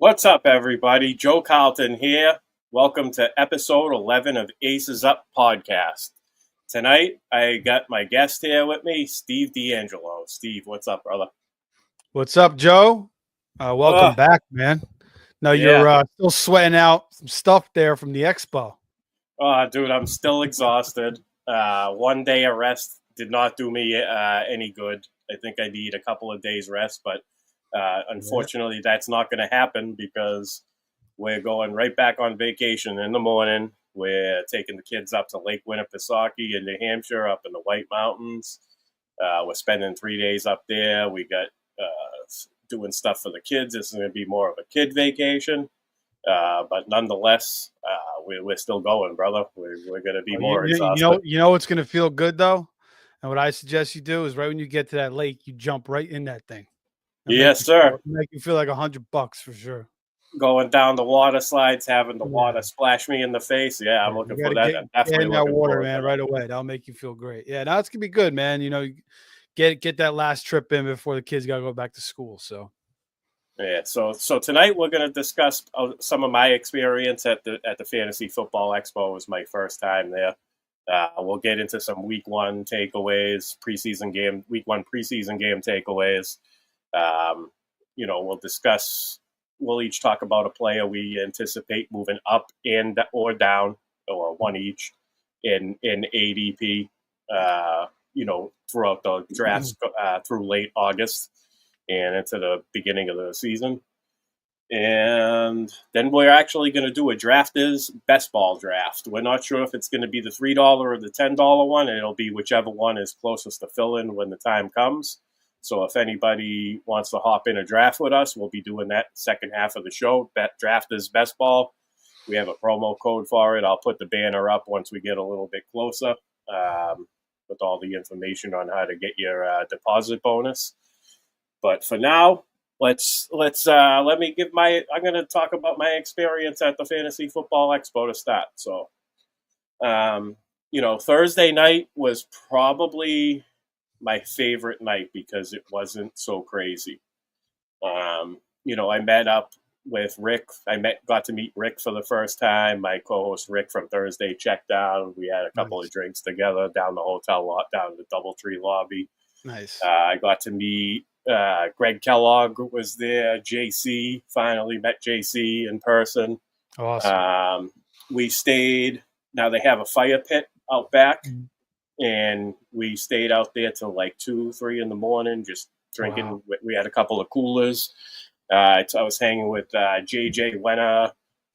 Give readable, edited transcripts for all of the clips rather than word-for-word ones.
What's up, everybody? Joe Carlton here. Welcome to episode 11 of Aces Up podcast. Tonight, I got my guest here with me, Steve Deangelo. Steve, what's up, brother? What's up, Joe? Welcome back, man. No, Yeah. you're still sweating out some stuff there from the expo. Dude, I'm still exhausted. 1 day of rest did not do me any good. I think I need a couple of days rest, but unfortunately, that's not going to happen because we're going right back on vacation in the morning. We're taking the kids up to Lake Winnipesaukee in New Hampshire, up in the White Mountains. We're spending 3 days up there. We got doing stuff for the kids. This is going to be more of a kid vacation. But nonetheless, we're still going, brother. We're going to be more exhausted. You know what's going to feel good, though? And what I suggest you do is right when you get to that lake, you jump right in that thing. Yes, sir. Make you feel like $100 for sure. Going down the water slides, having the water splash me in the face. Yeah, I'm looking for that. Definitely in that water, man, right away. That'll make you feel great. Yeah, now it's gonna be good, man. You know, get that last trip in before the kids gotta go back to school. So, yeah. So tonight we're gonna discuss some of my experience at the Fantasy Football Expo. It was my first time there. We'll get into some week one takeaways, week one preseason game takeaways. We'll discuss. We'll each talk about a player we anticipate moving up and or down, or one each in ADP. Throughout the drafts through late August and into the beginning of the season. And then we're actually going to do a drafters best ball draft. We're not sure if it's going to be the $3 or the $10 one, and it'll be whichever one is closest to fill in when the time comes. So if anybody wants to hop in a draft with us, we'll be doing that second half of the show. That drafters best ball. We have a promo code for it. I'll put the banner up once we get a little bit closer with all the information on how to get your deposit bonus. But for now, let me give I'm going to talk about my experience at the Fantasy Football Expo to start. So, Thursday night was probably my favorite night because it wasn't so crazy. I met up with Rick. Got to meet Rick for the first time. My co-host Rick from Thursday checked out. We had a couple of drinks together down the hotel lot, down the DoubleTree lobby. Nice. I got to meet Greg Kellogg was there. JC, finally met JC in person. Awesome. We stayed. Now they have a fire pit out back, and we stayed out there till like 2-3 in the morning, just drinking. Wow. We had a couple of coolers. I was hanging with JJ Wenner,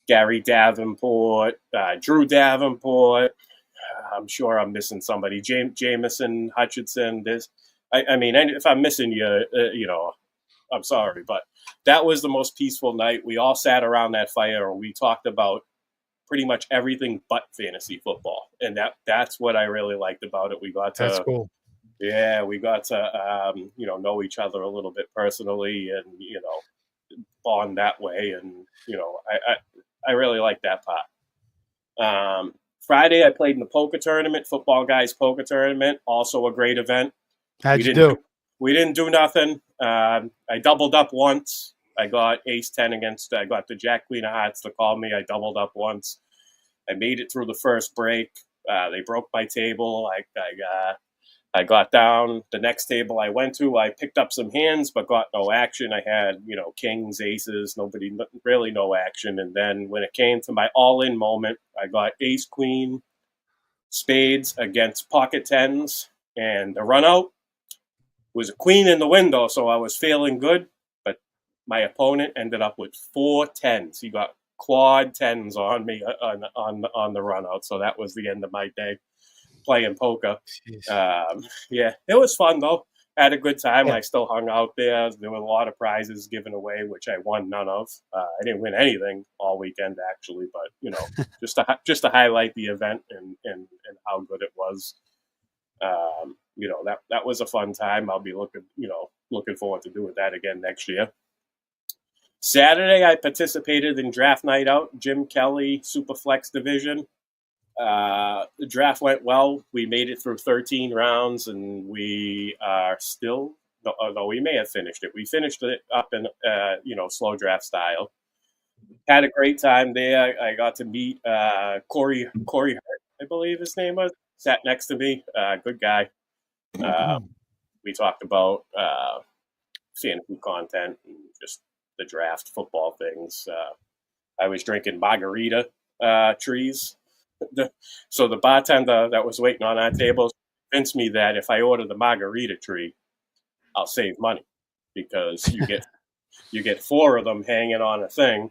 Gary Davenport, Drew Davenport. I'm sure I'm missing somebody. Jameson Hutchinson. If I'm missing you, I'm sorry. But that was the most peaceful night. We all sat around that fire and we talked about pretty much everything but fantasy football. And that's what I really liked about it. That's cool. Yeah, we got to, know each other a little bit personally and, bond that way. And, I really like that part. Friday, I played in the poker tournament, Football Guys Poker Tournament, also a great event. How'd you do? We didn't do nothing. I doubled up once. I got ace-10 I got the Jack Queen of Hearts to call me. I doubled up once. I made it through the first break. They broke my table. I got down. The next table I went to, I picked up some hands, but got no action. I had, kings, aces, really no action. And then when it came to my all-in moment, I got ace, queen, spades against pocket tens, and the run-out was a queen in the window, so I was feeling good. But my opponent ended up with 4 tens. He got quad tens on me on the run-out, so that was the end of my day playing poker. It was fun though. I had a good time. Yeah. I still hung out there. There were a lot of prizes given away, which I won none of. I didn't win anything all weekend actually, but just to highlight the event and how good it was. That was a fun time. I'll be looking forward to doing that again next year. Saturday, I participated in Draft Night Out, Jim Kelly Superflex Division. The draft went well. We made it through 13 rounds, and we are still, although we may have finished it. We finished it up in, slow draft style. Had a great time there. I got to meet Corey Hart, I believe his name was. Sat next to me. Good guy. We talked about fantasy content and just the draft football things. I was drinking margarita trees. So the bartender that was waiting on our table convinced me that if I order the margarita tree, I'll save money because you get 4 of them hanging on a thing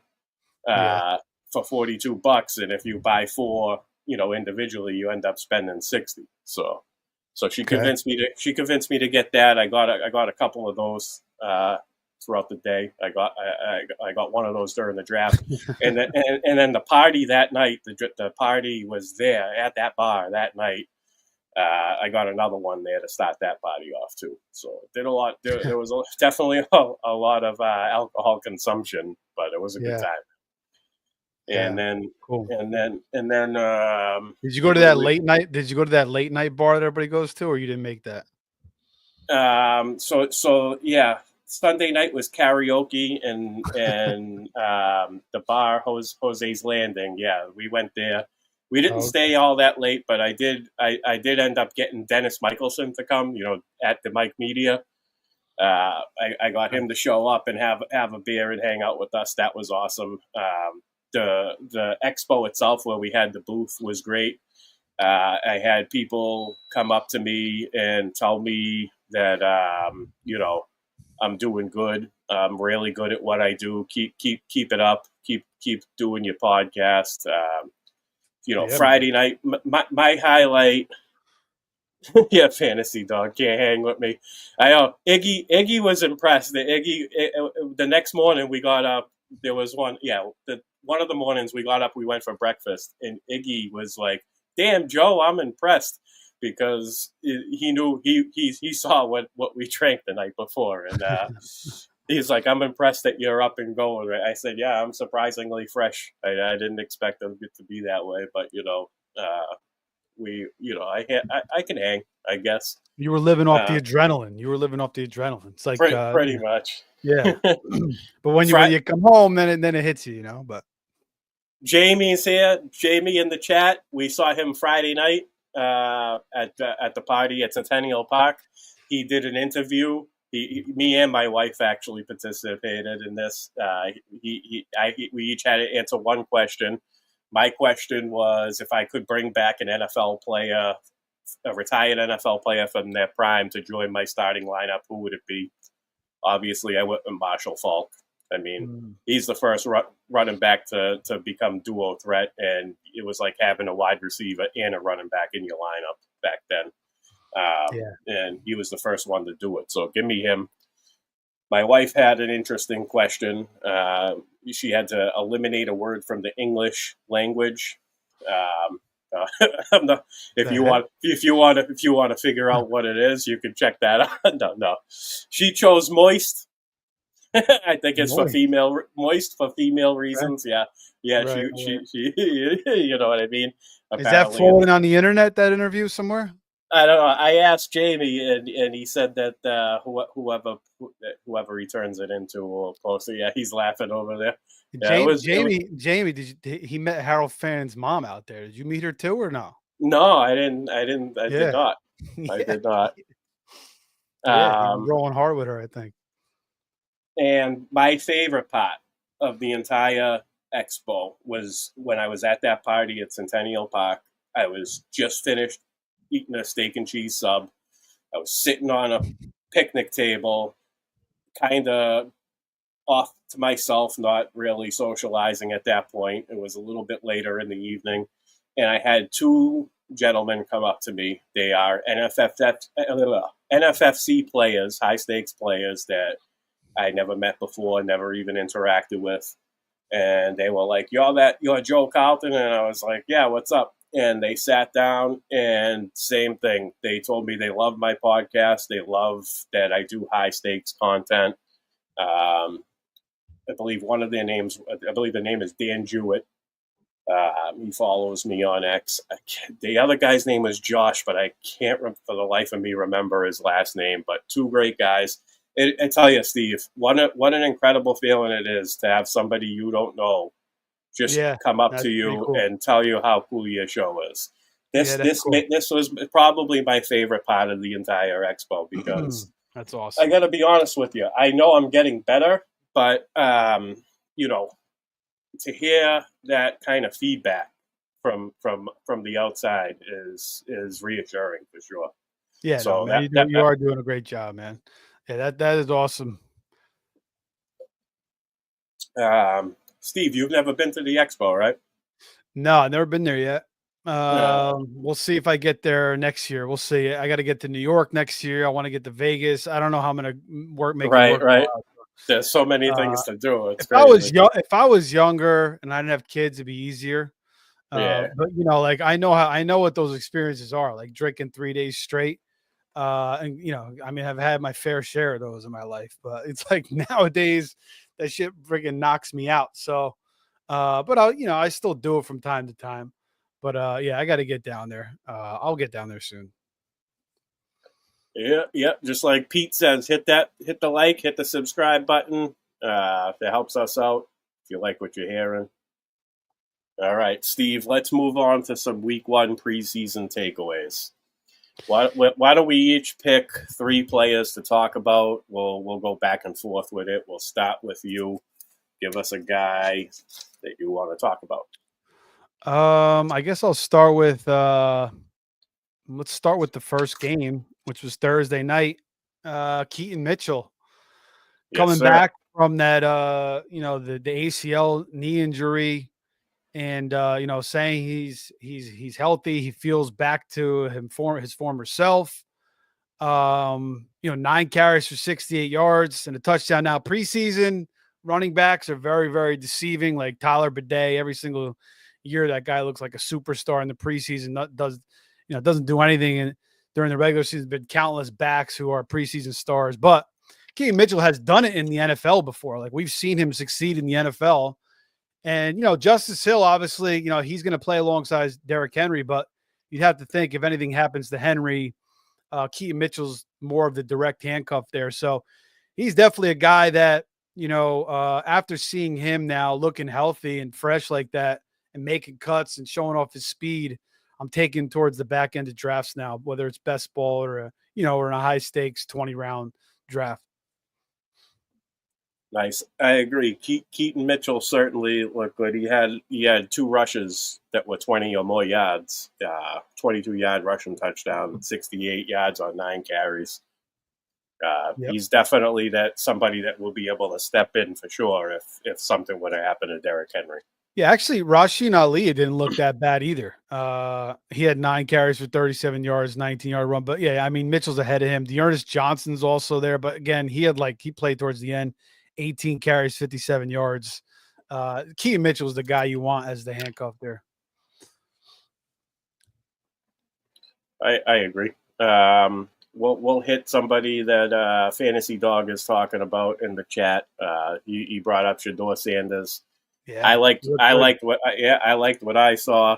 for $42, and if you buy 4, individually, you end up spending 60. So she convinced me to get that. I got a couple of those throughout the day. I got one of those during the draft, and then the party that night. The party was there at that bar that night. I got another one there to start that party off too. So it did a lot. There was definitely a lot of alcohol consumption, but it was a good time. And then, cool. and then, did you go to that late night? Did you go to that late night bar that everybody goes to, or you didn't make that? So yeah, Sunday night was karaoke and the bar Jose's Landing. Yeah, we went there. We didn't stay all that late, but I did end up getting Dennis Michelson to come, at the Mike Media. I got him to show up and have a beer and hang out with us. That was awesome. The expo itself, where we had the booth, was great. I had people come up to me and tell me that I'm doing good. I'm really good at what I do. Keep it up. Keep doing your podcast. Friday night, my highlight. Yeah, fantasy dog can't hang with me. I know Iggy was impressed. The next morning we got up. There was one. Yeah, one of the mornings we got up. We went for breakfast, and Iggy was like, "Damn, Joe, I'm impressed," because he knew he saw what we drank the night before, and he's like, "I'm impressed that you're up and going." I said, "Yeah, I'm surprisingly fresh. I didn't expect it to be that way, but I can hang, I guess." You were living off the adrenaline. It's like pretty much. Yeah. But when you come home, then it hits you, But Jamie's here. Jamie in the chat. We saw him Friday night at the party at Centennial Park. He did an interview. Me and my wife actually participated in this. We each had to answer one question. My question was if I could bring back an NFL player, a retired NFL player from their prime, to join my starting lineup, who would it be? Obviously, I went with Marshall Faulk. I mean, he's the first running back to become duo threat, and it was like having a wide receiver and a running back in your lineup back then. And he was the first one to do it. So give me him. My wife had an interesting question. She had to eliminate a word from the English language. If you want to figure out what it is, you can check that out. No. She chose moist. I think it's for female reasons. Yeah. Right. She you know what I mean? Apparently. Is that floating on the internet, that interview somewhere? I don't know. I asked Jamie, and he said that whoever he turns it into will post it. Yeah, he's laughing over there. Jamie, he met Harold Fan's mom out there. Did you meet her too, or no? No, I didn't. I did not. I did not. Yeah, you were rolling hard with her, I think. And my favorite part of the entire expo was when I was at that party at Centennial Park. I was just finished eating a steak and cheese sub. I was sitting on a picnic table, kind of off to myself, not really socializing at that point. It was a little bit later in the evening, and I had 2 gentlemen come up to me. They are NFFC players, high stakes players that I never met before, never even interacted with. And they were like, you're Joe Carlton? And I was like, yeah, what's up? And they sat down, and same thing. They told me they love my podcast. They love that I do high stakes content. I believe the name is Deangelo. He follows me on X. The other guy's name was Josh, but I can't for the life of me remember his last name. But 2 great guys. I tell you, Steve, what an incredible feeling it is to have somebody you don't know just Yeah, come up that's to pretty you cool. and tell you how cool your show is. Yeah, that's cool. This was probably my favorite part of the entire expo because That's I awesome. got to be honest with you. I know I'm getting better, but you know, to hear that kind of feedback from the outside is reassuring for sure. Yeah, no, So man, you are doing a great job, man. Yeah, that is awesome. Steve, you've never been to the expo, right? No, I've never been there yet. Uh, We'll see if I get there next year. We'll see. I got to get to New York next year. I want to get to Vegas. I don't know how I'm gonna make it right, work. right. There's so many Uh, things to do. It's crazy. if I was younger and I didn't have kids, it'd be easier. Yeah, But like I know what those experiences are, like drinking 3 days straight. And I mean, I've had my fair share of those in my life, but it's like nowadays that shit freaking knocks me out. So, but I still do it from time to time. But yeah, I got to get down there. I'll get down there soon. yeah, yeah. Just like Pete says, hit the like, hit the subscribe button. That helps us out. If you like what you're hearing. All right, Steve. Let's move on to some Week 1 preseason takeaways. Why don't we each pick 3 players to talk about? We'll go back and forth with it. We'll start with you. Give us a guy that you want to talk about. I guess I'll start with let's start with the first game, which was Thursday night. Keaton Mitchell Yes, coming sir. back from that the ACL knee injury, and saying he's healthy. He feels back to his former self. 9 carries for 68 yards and a touchdown. Now preseason running backs are very, very deceiving. Like Tyler Bidet, every single year that guy looks like a superstar in the preseason. Doesn't do anything during the regular season. Been countless backs who are preseason stars, but Keaton Mitchell has done it in the NFL before. Like we've seen him succeed in the NFL. And Justice Hill, obviously, he's going to play alongside Derrick Henry, but you'd have to think if anything happens to Henry, Keaton Mitchell's more of the direct handcuff there. So he's definitely a guy that, after seeing him now looking healthy and fresh like that and making cuts and showing off his speed, I'm taking towards the back end of drafts now, whether it's best ball or or in a high stakes 20-round draft. Nice. I agree. Keaton Mitchell certainly looked good. He had 2 rushes that were 20 or more yards. 22-yard rushing touchdown, 68 yards on 9 carries. Yep. He's definitely somebody that will be able to step in for sure if something were to happen to Derrick Henry. Yeah, actually, Rasheen Ali didn't look that bad either. He had 9 carries for 37 yards, 19-yard run. But yeah, I mean, Mitchell's ahead of him. Dearness Johnson's also there, but again, he played towards the end, 18 carries, 57 yards. Keaton Mitchell's the guy you want as the handcuff there. I agree. We'll hit somebody that Fantasy Dog is talking about in the chat. He brought up Shedeur Sanders. Yeah, I liked what I saw.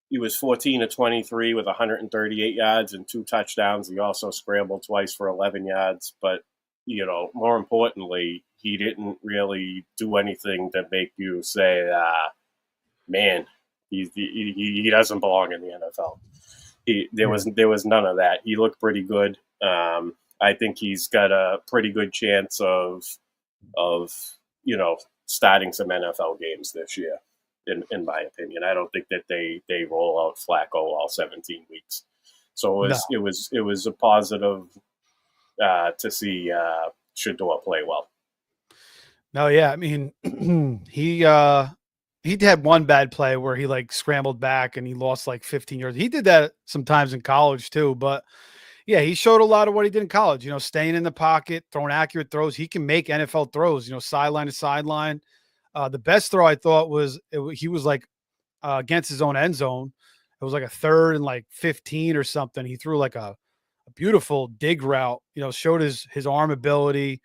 He was 14 of 23 with 138 yards and 2 touchdowns. He also scrambled twice for 11 yards. But more importantly, he didn't really do anything to make you say, "Man, he doesn't belong in the NFL." There was none of that. He looked pretty good. I think he's got a pretty good chance of starting some NFL games this year. In my opinion, I don't think that they roll out Flacco all 17 weeks. So it was a positive to see Shedeur play well. No, yeah, I mean, he had one bad play where he scrambled back and he lost 15 yards. He did that sometimes in college too, but yeah, he showed a lot of what he did in college, staying in the pocket, throwing accurate throws. He can make NFL throws, sideline to sideline. The best throw I thought he was against his own end zone. It was like a 3rd and 15 or something. He threw a beautiful dig route, showed his arm ability,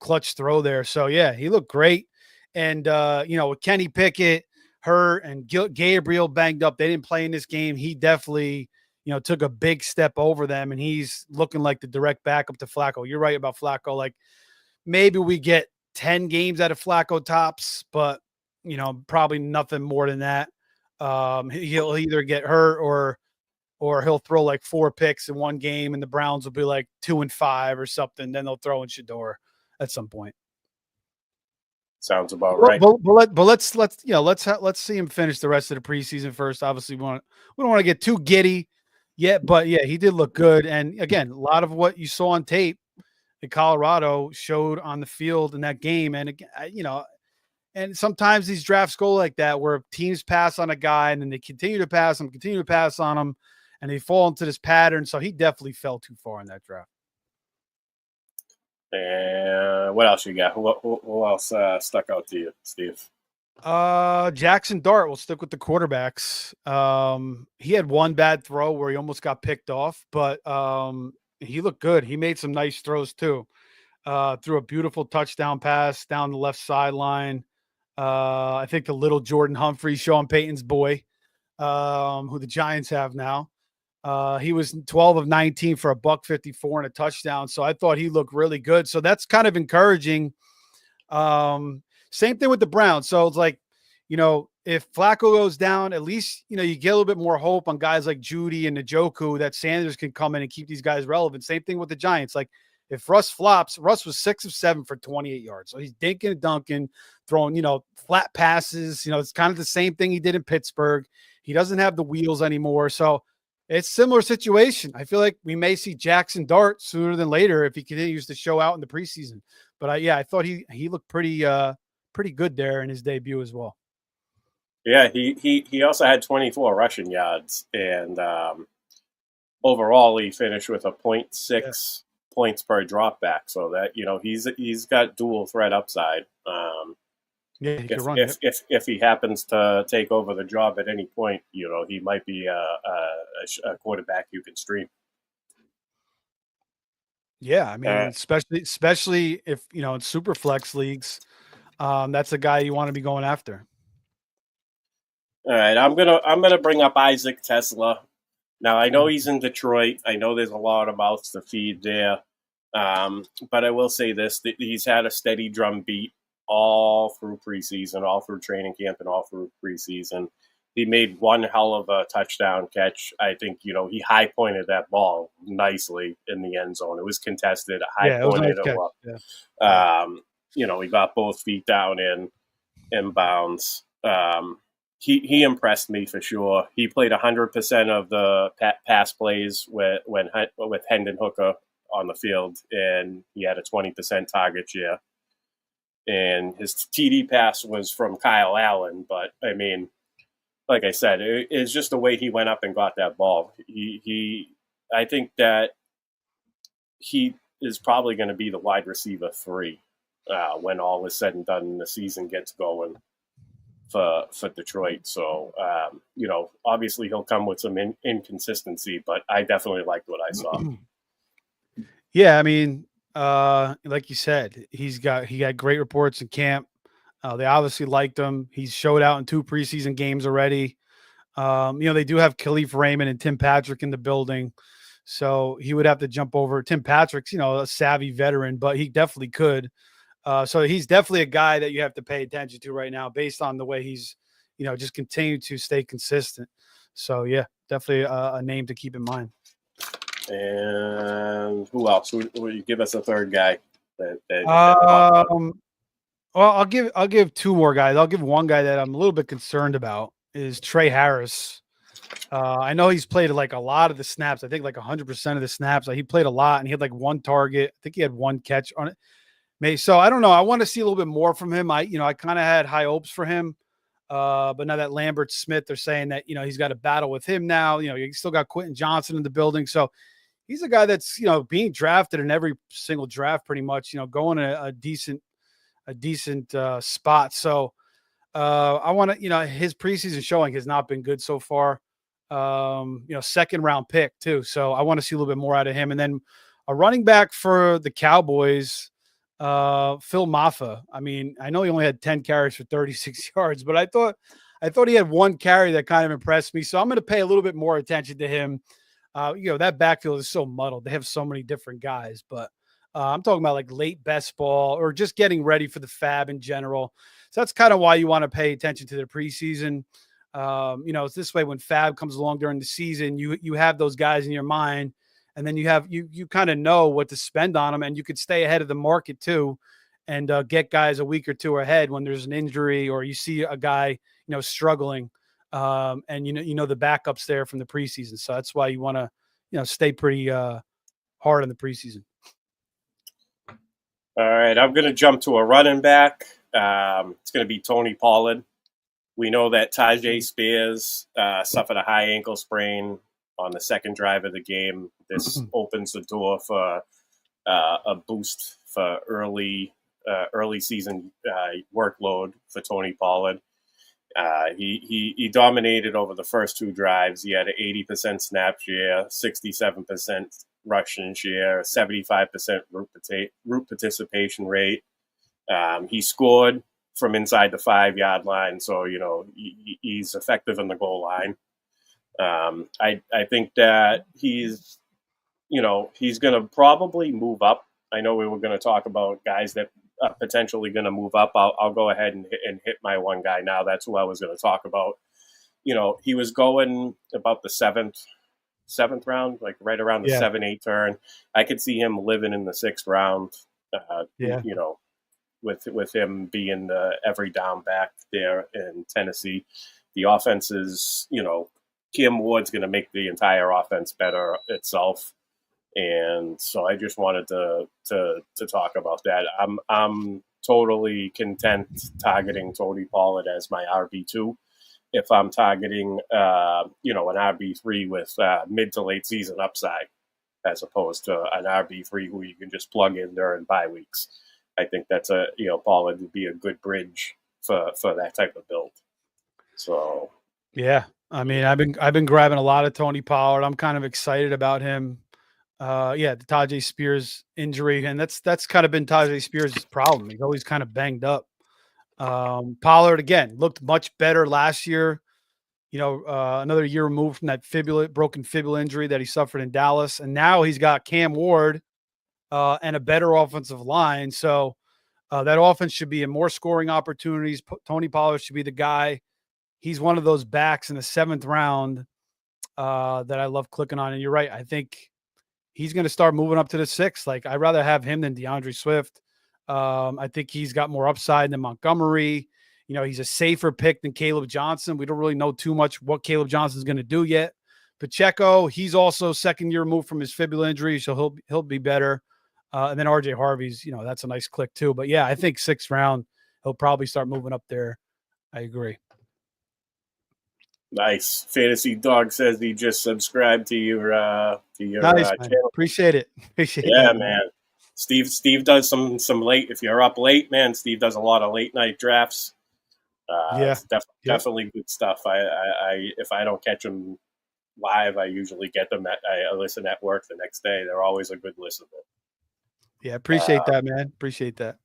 clutch throw there. So yeah, he looked great. And with Kenny Pickett hurt and Gabriel banged up, they didn't play in this game. He definitely, took a big step over them, and he's looking like the direct backup to Flacco. You're right about Flacco. Maybe we get 10 games out of Flacco tops, but probably nothing more than that. He'll either get hurt or he'll throw like 4 picks in one game, and the Browns will be like 2-5 or something. Then they'll throw in Shador at some point. Sounds about right. But let's see him finish the rest of the preseason first. Obviously, we don't want to get too giddy yet, but yeah, he did look good. And again, a lot of what you saw on tape in Colorado showed on the field in that game. And again, and sometimes these drafts go like that, where teams pass on a guy and then they continue to pass on him, and they fall into this pattern. So he definitely fell too far in that draft. And what else you got? Who else stuck out to you, Steve? Jackson Dart. We'll stick with the quarterbacks. He had one bad throw where he almost got picked off, but he looked good. He made some nice throws too. Threw a beautiful touchdown pass down the left sideline. I think the little Jordan Humphrey, Sean Payton's boy, who the Giants have now. He was 12 of 19 for $154 and a touchdown. So I thought he looked really good. So that's kind of encouraging. Same thing with the Browns. So it's like, if Flacco goes down, at least, you get a little bit more hope on guys like Judy and Njoku that Sanders can come in and keep these guys relevant. Same thing with the Giants. Like, if Russ flops, Russ was 6 of 7 for 28 yards. So he's dinking and dunking, throwing, flat passes. It's kind of the same thing he did in Pittsburgh. He doesn't have the wheels anymore. So it's a similar situation. I feel like we may see Jackson Dart sooner than later if he continues to show out in the preseason. But I thought he looked pretty good there in his debut as well. Yeah, he also had 24 rushing yards, and overall he finished with a 0.6 points per drop back. So that he's got dual threat upside. He can run. If he happens to take over the job at any point, he might be a quarterback you can stream. Yeah, I mean, especially if in super flex leagues, that's a guy you want to be going after. All right, I'm gonna bring up Isaac Tesla. Now I know he's in Detroit. I know there's a lot of mouths to feed there, but I will say this: that he's had a steady drum beat all through preseason, all through training camp, and all through preseason. He made one hell of a touchdown catch. I think he high pointed that ball nicely in the end zone. It was contested, high pointed it up. Yeah. He got both feet down in bounds. He impressed me for sure. He played 100% of the pass plays with Hendon Hooker on the field, and he had a 20% target share. And his TD pass was from Kyle Allen, but I mean, like I said, it's just the way he went up and got that ball. I think that he is probably going to be the wide receiver 3 when all is said and done and the season gets going for Detroit. So, obviously he'll come with some inconsistency, but I definitely liked what I saw. Yeah, I mean, like you said, he got great reports in camp. They obviously liked him. He's showed out in 2 preseason games already. They do have Khalif Raymond and Tim Patrick in the building, so he would have to jump over. Tim Patrick's, a savvy veteran, but he definitely could. So he's definitely a guy that you have to pay attention to right now based on the way he's, just continue to stay consistent. So, yeah, definitely a name to keep in mind. And who else? Will you give us a third guy? Well, I'll give 2 more guys. I'll give one guy that I'm a little bit concerned about is Trey Harris. I know he's played like a lot of the snaps. I think like 100% of the snaps. He played a lot, and he had like 1 target. I think he had 1 catch on it. So I don't know. I want to see a little bit more from him. I kind of had high hopes for him. But now that Lambert Smith, they're saying that, he's got a battle with him now. You still got Quentin Johnson in the building. So he's a guy that's, being drafted in every single draft pretty much, going a decent spot. So I want to, his preseason showing has not been good so far. Second round pick too. So I want to see a little bit more out of him. And then a running back for the Cowboys, Phil Maffa. I mean, I know he only had 10 carries for 36 yards, but I thought he had 1 carry that kind of impressed me. So I'm going to pay a little bit more attention to him. That backfield is so muddled. They have so many different guys, but I'm talking about like late best ball or just getting ready for the fab in general. So that's kind of why you want to pay attention to the preseason. It's this way when Fab comes along during the season, you have those guys in your mind, and then you kind of know what to spend on them, and you could stay ahead of the market too, and get guys a week or two ahead when there's an injury or you see a guy struggling, and the backups there from the preseason. So that's why you want to stay pretty hard in the preseason. All right, I'm going to jump to a running back. It's going to be Tony Pollard. We know that Tajay Spears suffered a high ankle sprain on the second drive of the game. This opens the door for a boost for early season workload for Tony Pollard. He dominated over the first two drives. He had an 80% snap share, 67% rushing share, 75% route participation rate. He scored from inside the 5-yard line, so he's effective in the goal line. I think that he's going to probably move up. I know we were going to talk about guys that are potentially going to move up. I'll go ahead and hit my one guy now. That's who I was going to talk about. He was going about the seventh round, like right around the 7-8 turn. I could see him living in the 6th round. With him being the every down back there in Tennessee, the offense is, Kim Ward's going to make the entire offense better itself. And so I just wanted to talk about that. I'm totally content targeting Tony Pollard as my RB2. If I'm targeting, an RB3 with mid to late season upside, as opposed to an RB3 who you can just plug in during bye weeks. I think that's Pollard would be a good bridge for that type of build. So, yeah, I mean, I've been grabbing a lot of Tony Pollard. I'm kind of excited about him. The Tajay Spears injury, and that's kind of been Tajay Spears' problem. He's always kind of banged up. Pollard again looked much better last year. Another year removed from that broken fibula injury that he suffered in Dallas, and now he's got Cam Ward and a better offensive line. So that offense should be in more scoring opportunities. Tony Pollard should be the guy. He's one of those backs in the 7th round that I love clicking on. And you're right. I think he's going to start moving up to the 6th. Like, I'd rather have him than DeAndre Swift. I think he's got more upside than Montgomery. He's a safer pick than Caleb Johnson. We don't really know too much what Caleb Johnson's going to do yet. Pacheco, he's also 2nd year removed from his fibula injury, so he'll be better. And then RJ Harvey's, that's a nice click too. But yeah, I think 6th round, he'll probably start moving up there. I agree. Nice. Fantasy Dog says he just subscribed to your nice, channel. Appreciate it. Yeah, that, man. Steve does some late. If you're up late, man, Steve does a lot of late night drafts. It's definitely good stuff. I if I don't catch them live, I usually get them I listen at work the next day. They're always a good listen. Yeah, appreciate that, man. Appreciate that.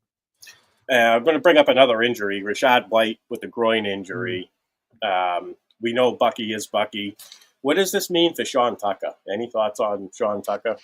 I'm going to bring up another injury. Rachaad White with the groin injury. We know Bucky is Bucky. What does this mean for Sean Tucker? Any thoughts on Sean Tucker?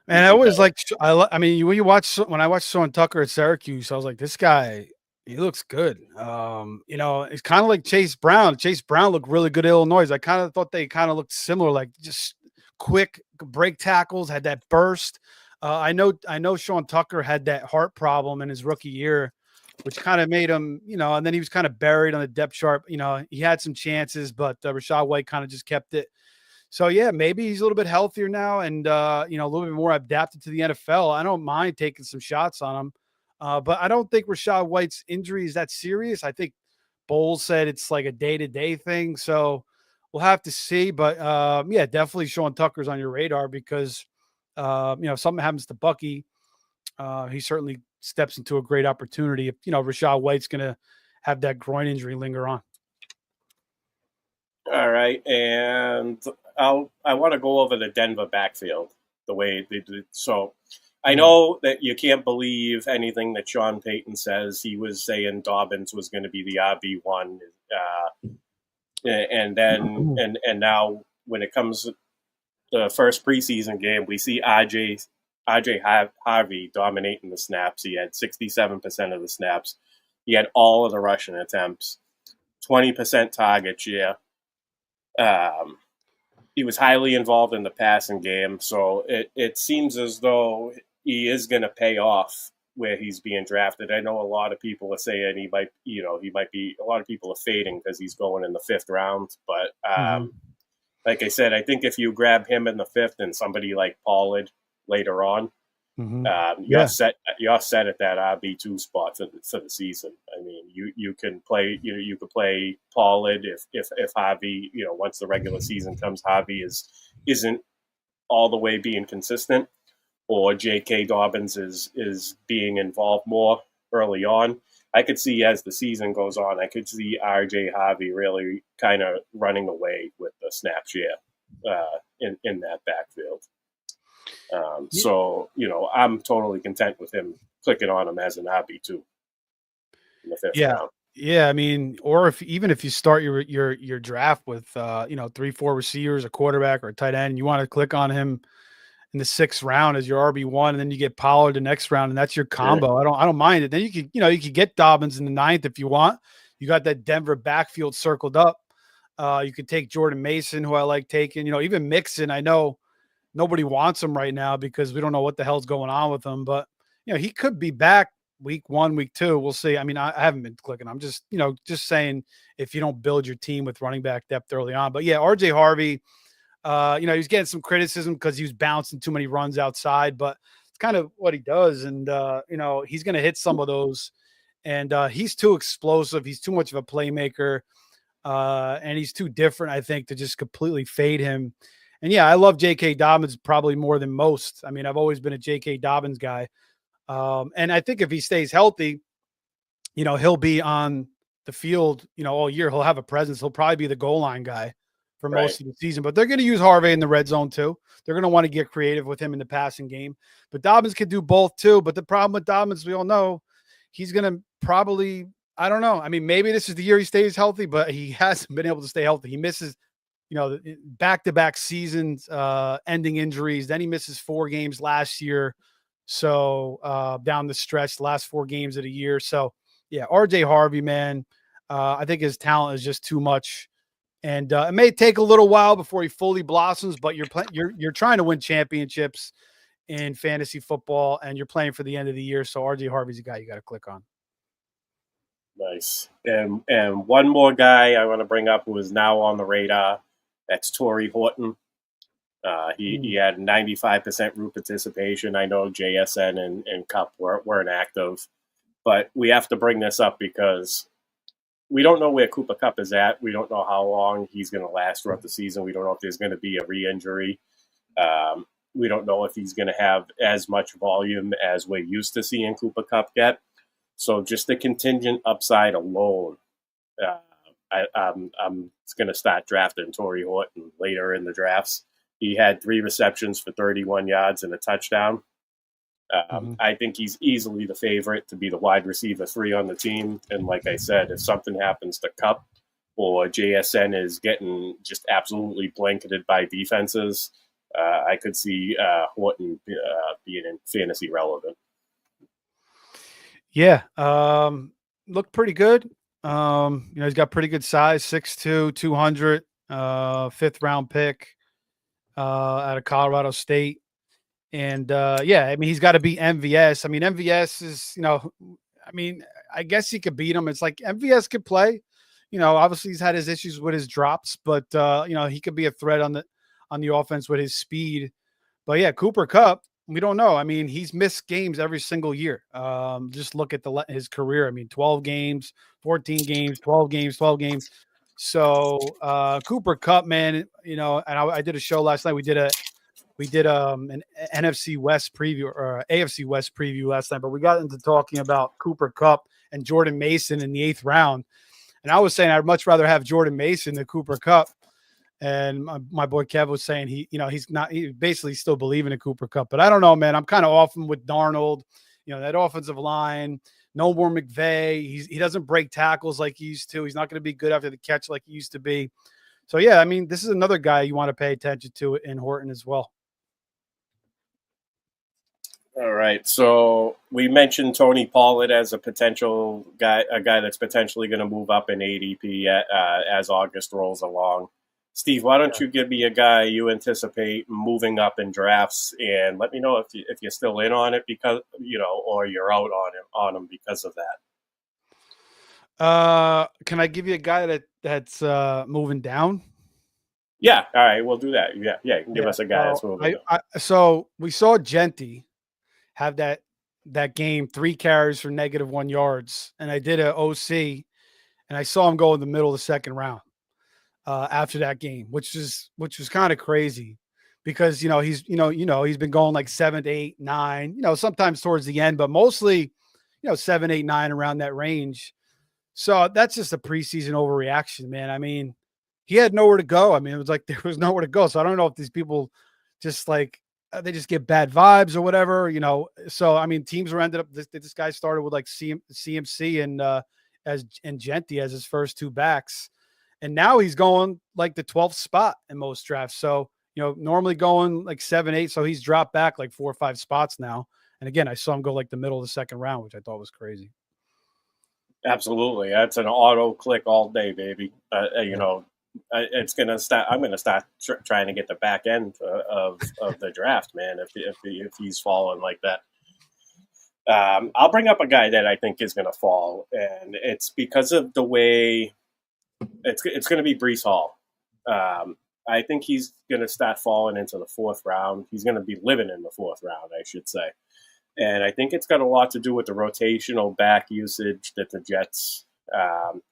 And I was like, when I watched Sean Tucker at Syracuse, I was like, this guy, he looks good. It's kind of like Chase Brown. Chase Brown looked really good at Illinois. I kind of thought they kind of looked similar, like just quick break tackles, had that burst. I know Sean Tucker had that heart problem in his rookie year, which kind of made him, and then he was kind of buried on the depth chart. He had some chances, but Rachaad White kind of just kept it. So yeah, maybe he's a little bit healthier now and, a little bit more adapted to the NFL. I don't mind taking some shots on him. But I don't think Rachaad White's injury is that serious. I think Bowles said it's like a day-to-day thing. So we'll have to see. But definitely Sean Tucker's on your radar because, if something happens to Bucky, he certainly steps into a great opportunity if, Rachaad White's going to have that groin injury linger on. All right. And I want to go over the Denver backfield the way they did. So I know that you can't believe anything that Sean Payton says. He was saying Dobbins was going to be the RB1. And now when it comes to the first preseason game, we see RJ Harvey dominating the snaps. He had 67% of the snaps. He had all of the rushing attempts, 20% target share. He was highly involved in the passing game, so it seems as though he is going to pay off where he's being drafted. I know a lot of people are saying he might be. A lot of people are fading because he's going in the 5th round. But like I said, I think if you grab him in the 5th and somebody like Pollard later on, you're set at that RB2 spot for the season. I mean, you can play. You could play Pollard if Harvey. Once the regular season comes, Harvey isn't all the way being consistent, or J.K. Dobbins is being involved more early on. I could see as the season goes on, I could see R.J. Harvey really kind of running away with the snap share in that backfield. So, I'm totally content with him clicking on him as an RB2 in the 5th round. Yeah, I mean, or even if you start your draft with 3-4 receivers, a quarterback, or a tight end, you want to click on him in the 6th round as your RB1, and then you get Pollard the next round, and that's your combo. Yeah. I don't mind it. Then you could get Dobbins in the 9th if you want. You got that Denver backfield circled up. You could take Jordan Mason, who I like taking. Even Mixon. I know nobody wants him right now because we don't know what the hell's going on with him, but he could be back week 1, week 2. We'll see. I mean, I haven't been clicking. I'm just saying if you don't build your team with running back depth early on. But yeah, RJ Harvey, he's getting some criticism because he was bouncing too many runs outside, but it's kind of what he does. And, he's going to hit some of those, and he's too explosive. He's too much of a playmaker, and he's too different, I think, to just completely fade him. And yeah, I love J.K. Dobbins probably more than most. I mean, I've always been a J.K. Dobbins guy. And I think if he stays healthy, he'll be on the field, all year. He'll have a presence. He'll probably be the goal line guy for most of the season. But they're going to use Harvey in the red zone too. They're going to want to get creative with him in the passing game. But Dobbins could do both too. But the problem with Dobbins, we all know, he's going to probably, I don't know. I mean, maybe this is the year he stays healthy, but he hasn't been able to stay healthy. He misses back-to-back seasons, ending injuries. Then he misses 4 games last year. So down the stretch, the last 4 games of the year. So yeah, RJ Harvey, man, I think his talent is just too much. And it may take a little while before he fully blossoms, but you're trying to win championships in fantasy football, and you're playing for the end of the year. So RJ Harvey's a guy you got to click on. Nice. And one more guy I want to bring up who is now on the radar. That's Torrey Horton. He had 95% root participation. I know JSN and Cup weren't active, but we have to bring this up because we don't know where Cooper Kupp is at. We don't know how long he's going to last throughout the season. We don't know if there's going to be a re-injury. We don't know if he's going to have as much volume as we're used to seeing Cooper Kupp get. So just the contingent upside alone, I'm going to start drafting Torrey Horton later in the drafts. He had 3 receptions for 31 yards and a touchdown. I think he's easily the favorite to be the wide receiver 3 on the team. And like I said, if something happens to Kupp or JSN is getting just absolutely blanketed by defenses, I could see Horton being in fantasy relevant. Yeah, looked pretty good. He's got pretty good size, 6'2", 200, 5th round pick out of Colorado State. And I mean, he's got to beat MVS. I mean, MVS is, I guess he could beat him. It's like MVS could play. Obviously he's had his issues with his drops, but he could be a threat on the offense with his speed. But yeah, Cooper Kupp, we don't know. I mean, he's missed games every single year. Just look at his career. I mean, 12 games, 14 games, 12 games, 12 games. So Cooper Kupp, man, and I did a show last night. We did an NFC West preview or AFC West preview last night, but we got into talking about Cooper Kupp and Jordan Mason in the 8th round. And I was saying I'd much rather have Jordan Mason than Cooper Kupp. And my boy Kev was saying he's basically still believing in Cooper Kupp. But I don't know, man. I'm kind of off him with Darnold. That offensive line, no more McVay. He doesn't break tackles like he used to. He's not going to be good after the catch like he used to be. So, yeah, I mean, this is another guy you want to pay attention to in Horton as well. All right. So we mentioned Tony Pollard as a potential guy, a guy that's potentially going to move up in ADP as August rolls along. Steve, why don't Yeah. you give me a guy you anticipate moving up in drafts, and let me know if you're still in on it because or you're out on him because of that. Can I give you a guy that's moving down? Yeah. All right. We'll do that. Yeah. Yeah. You can give Yeah. us a guy that's moving up. So we saw Genty have that game, 3 carries for -1 yards, and I did a OC, and I saw him go in the middle of the second round after that game, which was kind of crazy because he's been going like 7, 8, 9, sometimes towards the end, but mostly 7, 8, 9 around that range. So that's just a preseason overreaction, man. I mean, he had nowhere to go. I mean, it was like there was nowhere to go. So I don't know if these people just like they just get bad vibes or whatever. So I mean, teams were ended up. This guy started with like CMC and Genty as his first 2 backs, and now he's going like the 12th spot in most drafts. So normally going like 7, 8. So he's dropped back like 4 or 5 spots now. And again, I saw him go like the middle of the second round, which I thought was crazy. Absolutely, that's an auto click all day, baby. It's gonna start. I'm gonna start trying to get the back end of the draft, man. If he's falling like that, I'll bring up a guy that I think is gonna fall, and it's because of the way it's gonna be Breece Hall. I think he's gonna start falling into the 4th round. He's gonna be living in the 4th round, I should say. And I think it's got a lot to do with the rotational back usage that the Jets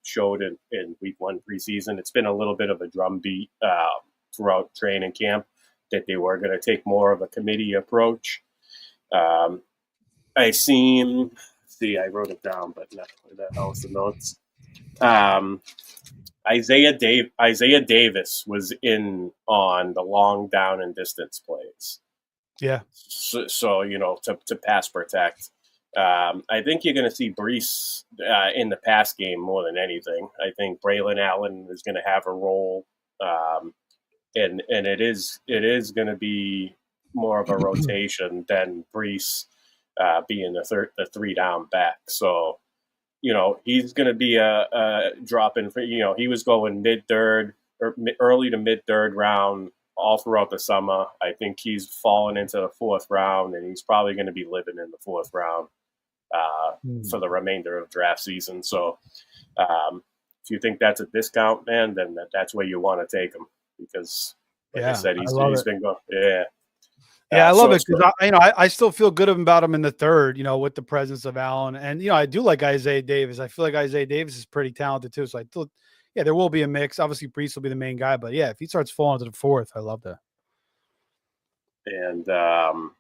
showed in week 1 preseason. It's been a little bit of a drumbeat throughout training camp that they were going to take more of a committee approach. I wrote it down, but not that was the notes. Isaiah Davis was in on the long down and distance plays. Yeah. So to pass protect. I think you're going to see Breece in the pass game more than anything. I think Braylon Allen is going to have a role, and it is going to be more of a rotation than Breece being the 3 down back. So he's going to be a drop in. He was going mid-3rd or early to mid-3rd round all throughout the summer. I think he's fallen into the 4th round, and he's probably going to be living in the 4th round for the remainder of draft season. So if you think that's a discount, man, then that's where you want to take him because, like I said, he's been going. Yeah. Yeah, I love it because I still feel good about him in the 3rd, with the presence of Allen, and I do like Isaiah Davis. I feel like Isaiah Davis is pretty talented too. So there will be a mix. Obviously, Breece will be the main guy, but yeah, if he starts falling to the 4th, I love that. And so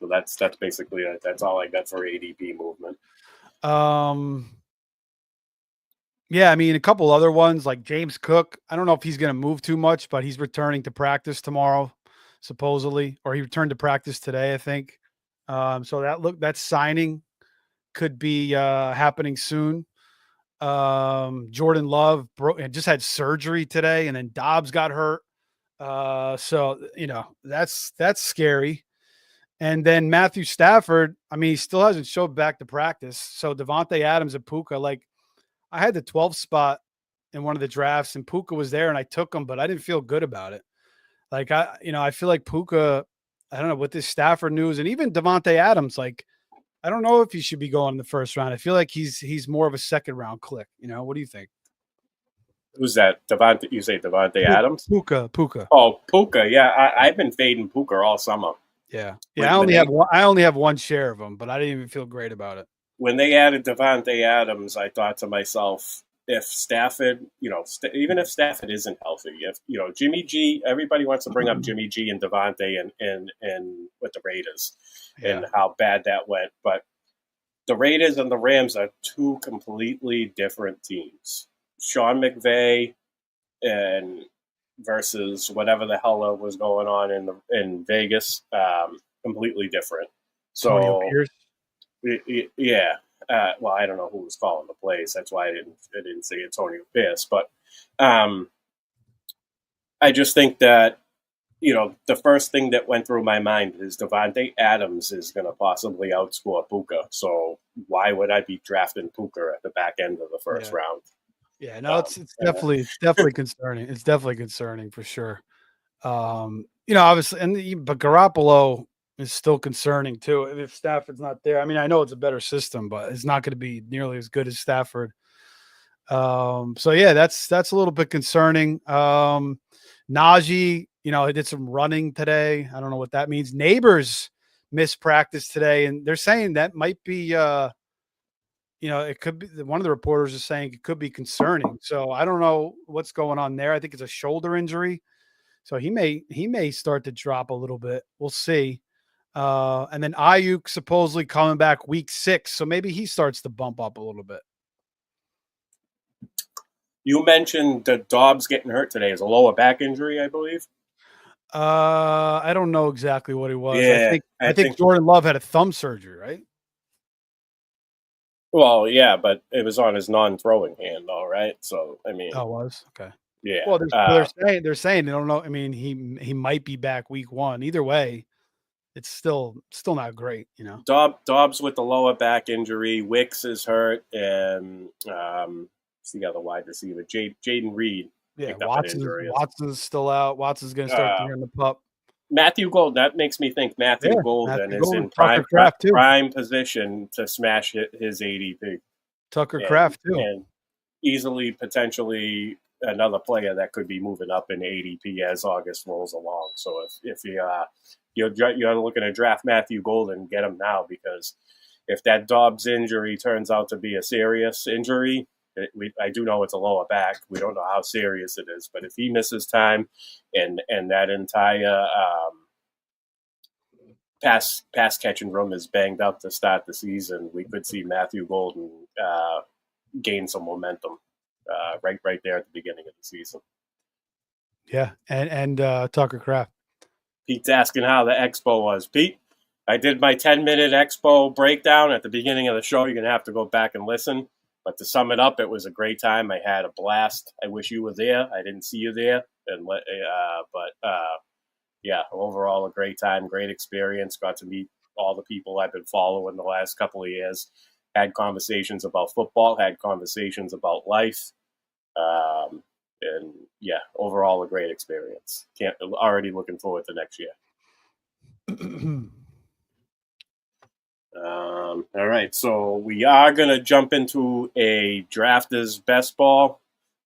that's basically it. That's all I got for ADP movement. Yeah, I mean, a couple other ones like James Cook. I don't know if he's going to move too much, but he's returning to practice tomorrow, supposedly, or he returned to practice today, I think. So that signing could be happening soon. Jordan Love just had surgery today, and then Dobbs got hurt. So that's scary. And then Matthew Stafford, I mean, he still hasn't showed back to practice. So Devontae Adams and Puka, like I had the 12th spot in one of the drafts, and Puka was there, and I took him, but I didn't feel good about it. Like I feel like Puka, I don't know, with this Stafford news, and even Devontae Adams, like I don't know if he should be going in the 1st round. I feel like he's more of a 2nd round click. What do you think? Who's that? Devontae? You say Devontae Adams? Puka. Oh, Puka. Yeah, I've been fading Puka all summer. Yeah. I only have one share of him, but I didn't even feel great about it. When they added Devontae Adams, I thought to myself, if Stafford, even if Stafford isn't healthy, if Jimmy G, everybody wants to bring up Jimmy G and Devontae and with the Raiders and how bad that went, but the Raiders and the Rams are 2 completely different teams. Sean McVay and versus whatever the hell was going on in Vegas, completely different. So, yeah. Well, I don't know who was calling the plays. That's why I didn't say Antonio Pierce. But I just think that the first thing that went through my mind is Devontae Adams is going to possibly outscore Puka. So why would I be drafting Puka at the back end of the first Yeah. round? Yeah, no, it's definitely concerning. It's definitely concerning for sure. Obviously, but Garoppolo is still concerning too. If Stafford's not there, I mean, I know it's a better system, but it's not going to be nearly as good as Stafford. So yeah, that's a little bit concerning. Najee, he did some running today. I don't know what that means. Neighbors missed practice today, and they're saying that might be it could be one of the reporters is saying it could be concerning. So I don't know what's going on there. I think it's a shoulder injury. So he may start to drop a little bit. We'll see. And then Ayuk supposedly coming back week 6. So maybe he starts to bump up a little bit. You mentioned that Dobbs getting hurt today. Is a lower back injury, I believe. I don't know exactly what he was. Yeah, I think Jordan Love had a thumb surgery, right? Well, yeah, but it was on his non-throwing hand, all right. So I mean, Oh, it was okay. yeah. Well, they're saying they don't know. I mean, he might be back week 1. Either way, it's still not great, Dobbs with the lower back injury. Wicks is hurt, and it's the other wide receiver, Jaden Reed. Yeah, Watson's still out. Watson's going to start hearing the pup. Matthew Golden. That makes me think Matthew Golden is in prime position to smash his ADP. Tucker Kraft too, and easily potentially another player that could be moving up in ADP as August rolls along. So if you're looking to draft Matthew Golden, get him now, because if that Dobbs injury turns out to be a serious injury, I do know it's a lower back. We don't know how serious it is, but if he misses time and that entire pass catching room is banged up to start the season, we could see Matthew Golden gain some momentum right there at the beginning of the season. Yeah, and Tucker Kraft. Pete's asking how the expo was. Pete, I did my 10-minute expo breakdown at the beginning of the show. You're going to have to go back and listen. But to sum it up, it was a great time. I had a blast. I wish you were there. I didn't see you there. Yeah, overall a great time, great experience. Got to meet all the people I've been following the last couple of years. Had conversations about football, had conversations about life. And yeah, overall a great experience. Already looking forward to next year. All right, so we are going to jump into a drafters best ball.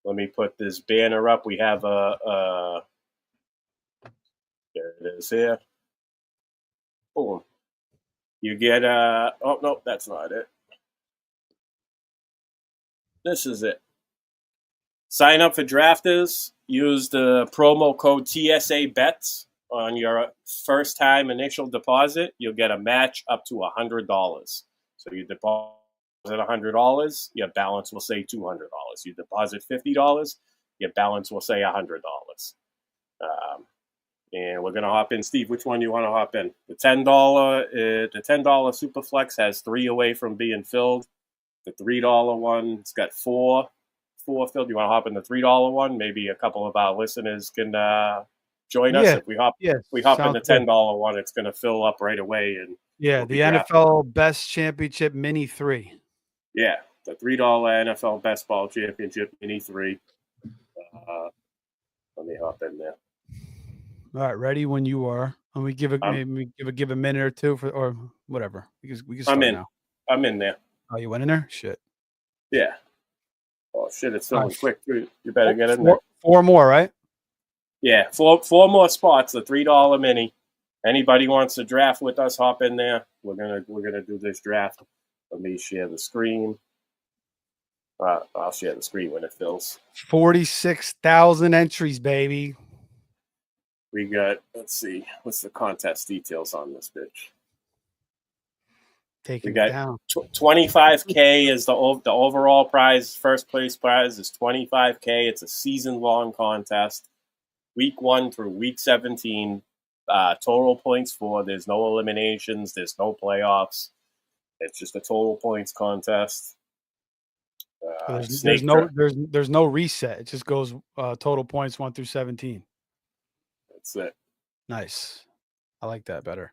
Let me put this banner up. We have there it is here. Boom. You get oh no, that's not it. This is it. Sign up for drafters. Use the promo code TSABETS on your first time initial deposit. You'll get a match up to $100. So you deposit $100, your balance will say $200. You deposit $50, your balance will say $100. And we're gonna hop in. Steve, which one do you want to hop in? The $10 Superflex has 3 away from being filled. The $3 one, it's got 4 filled. You want to hop in the $3 one? Maybe a couple of our listeners can join us. If we hop in the $10 one, it's going to fill up right away. And yeah, the NFL Best Championship Mini 3. Yeah, the $3 NFL Best Ball Championship Mini 3. Let me hop in there. All right, ready when you are. And we give a minute or two or whatever. We can start now. I'm in there. Oh, you went in there? Shit. Yeah. Oh shit! It's filling quick. You better get in there. 4 more, right? Yeah, 4 more spots. The $3 mini. Anybody wants to draft with us? Hop in there. We're gonna do this draft. Let me share the screen. I'll share the screen when it fills. 46,000 entries, baby. We got. Let's see. What's the contest details on this bitch? We got down. 25K is the overall prize. First place prize is 25K. It's a season-long contest. Week 1 through week 17. Total points for. There's no eliminations. There's no playoffs. It's just a total points contest. There's no reset. It just goes total points 1 through 17. That's it. Nice. I like that better.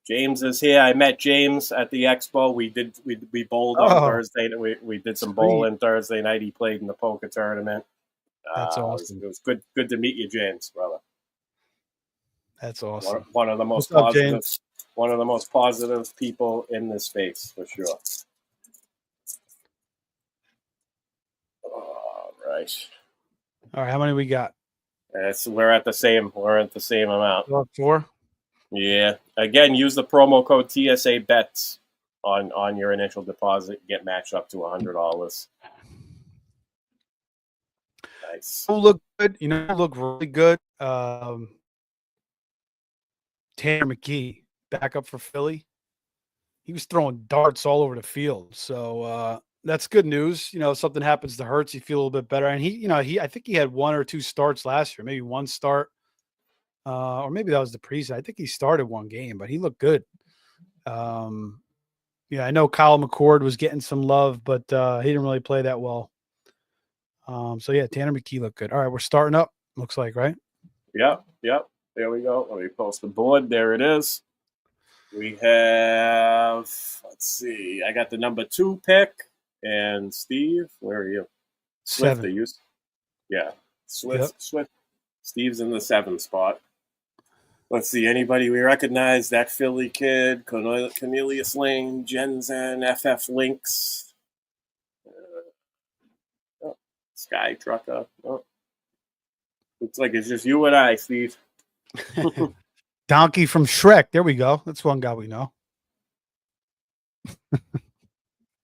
James is here. I met James at the expo. We bowled on Thursday. We did some bowling Thursday night. He played in the poker tournament. That's awesome. It was good to meet you, James, brother. That's awesome. One of the most positive, one of the most positive people in this space for sure. All right. How many we got? We're at the same amount. 4. Yeah. Again, use the promo code TSABETS on your initial deposit. Get matched up to $100. Nice. Who look good? Look really good. Tanner McKee, backup for Philly. He was throwing darts all over the field. So that's good news. Something happens to Hurts, you feel a little bit better. And I think he had 1 or 2 starts last year, maybe 1 start. Or maybe that was the preseason. I think he started 1 game, but he looked good. I know Kyle McCord was getting some love, but he didn't really play that well. Tanner McKee looked good. All right, we're starting up. Looks like, right? Yep. There we go. Let me post the board. There it is. We have, let's see. I got the number 2 pick. And Steve, where are you? Swift, 7. Yeah. Swift. Steve's in the 7 spot. Let's see. Anybody we recognize? That Philly kid, Cornelius Lane, Jensen, FF Links. Sky Trucker. Oh. Looks like it's just you and I, Steve. Donkey from Shrek. There we go. That's one guy we know.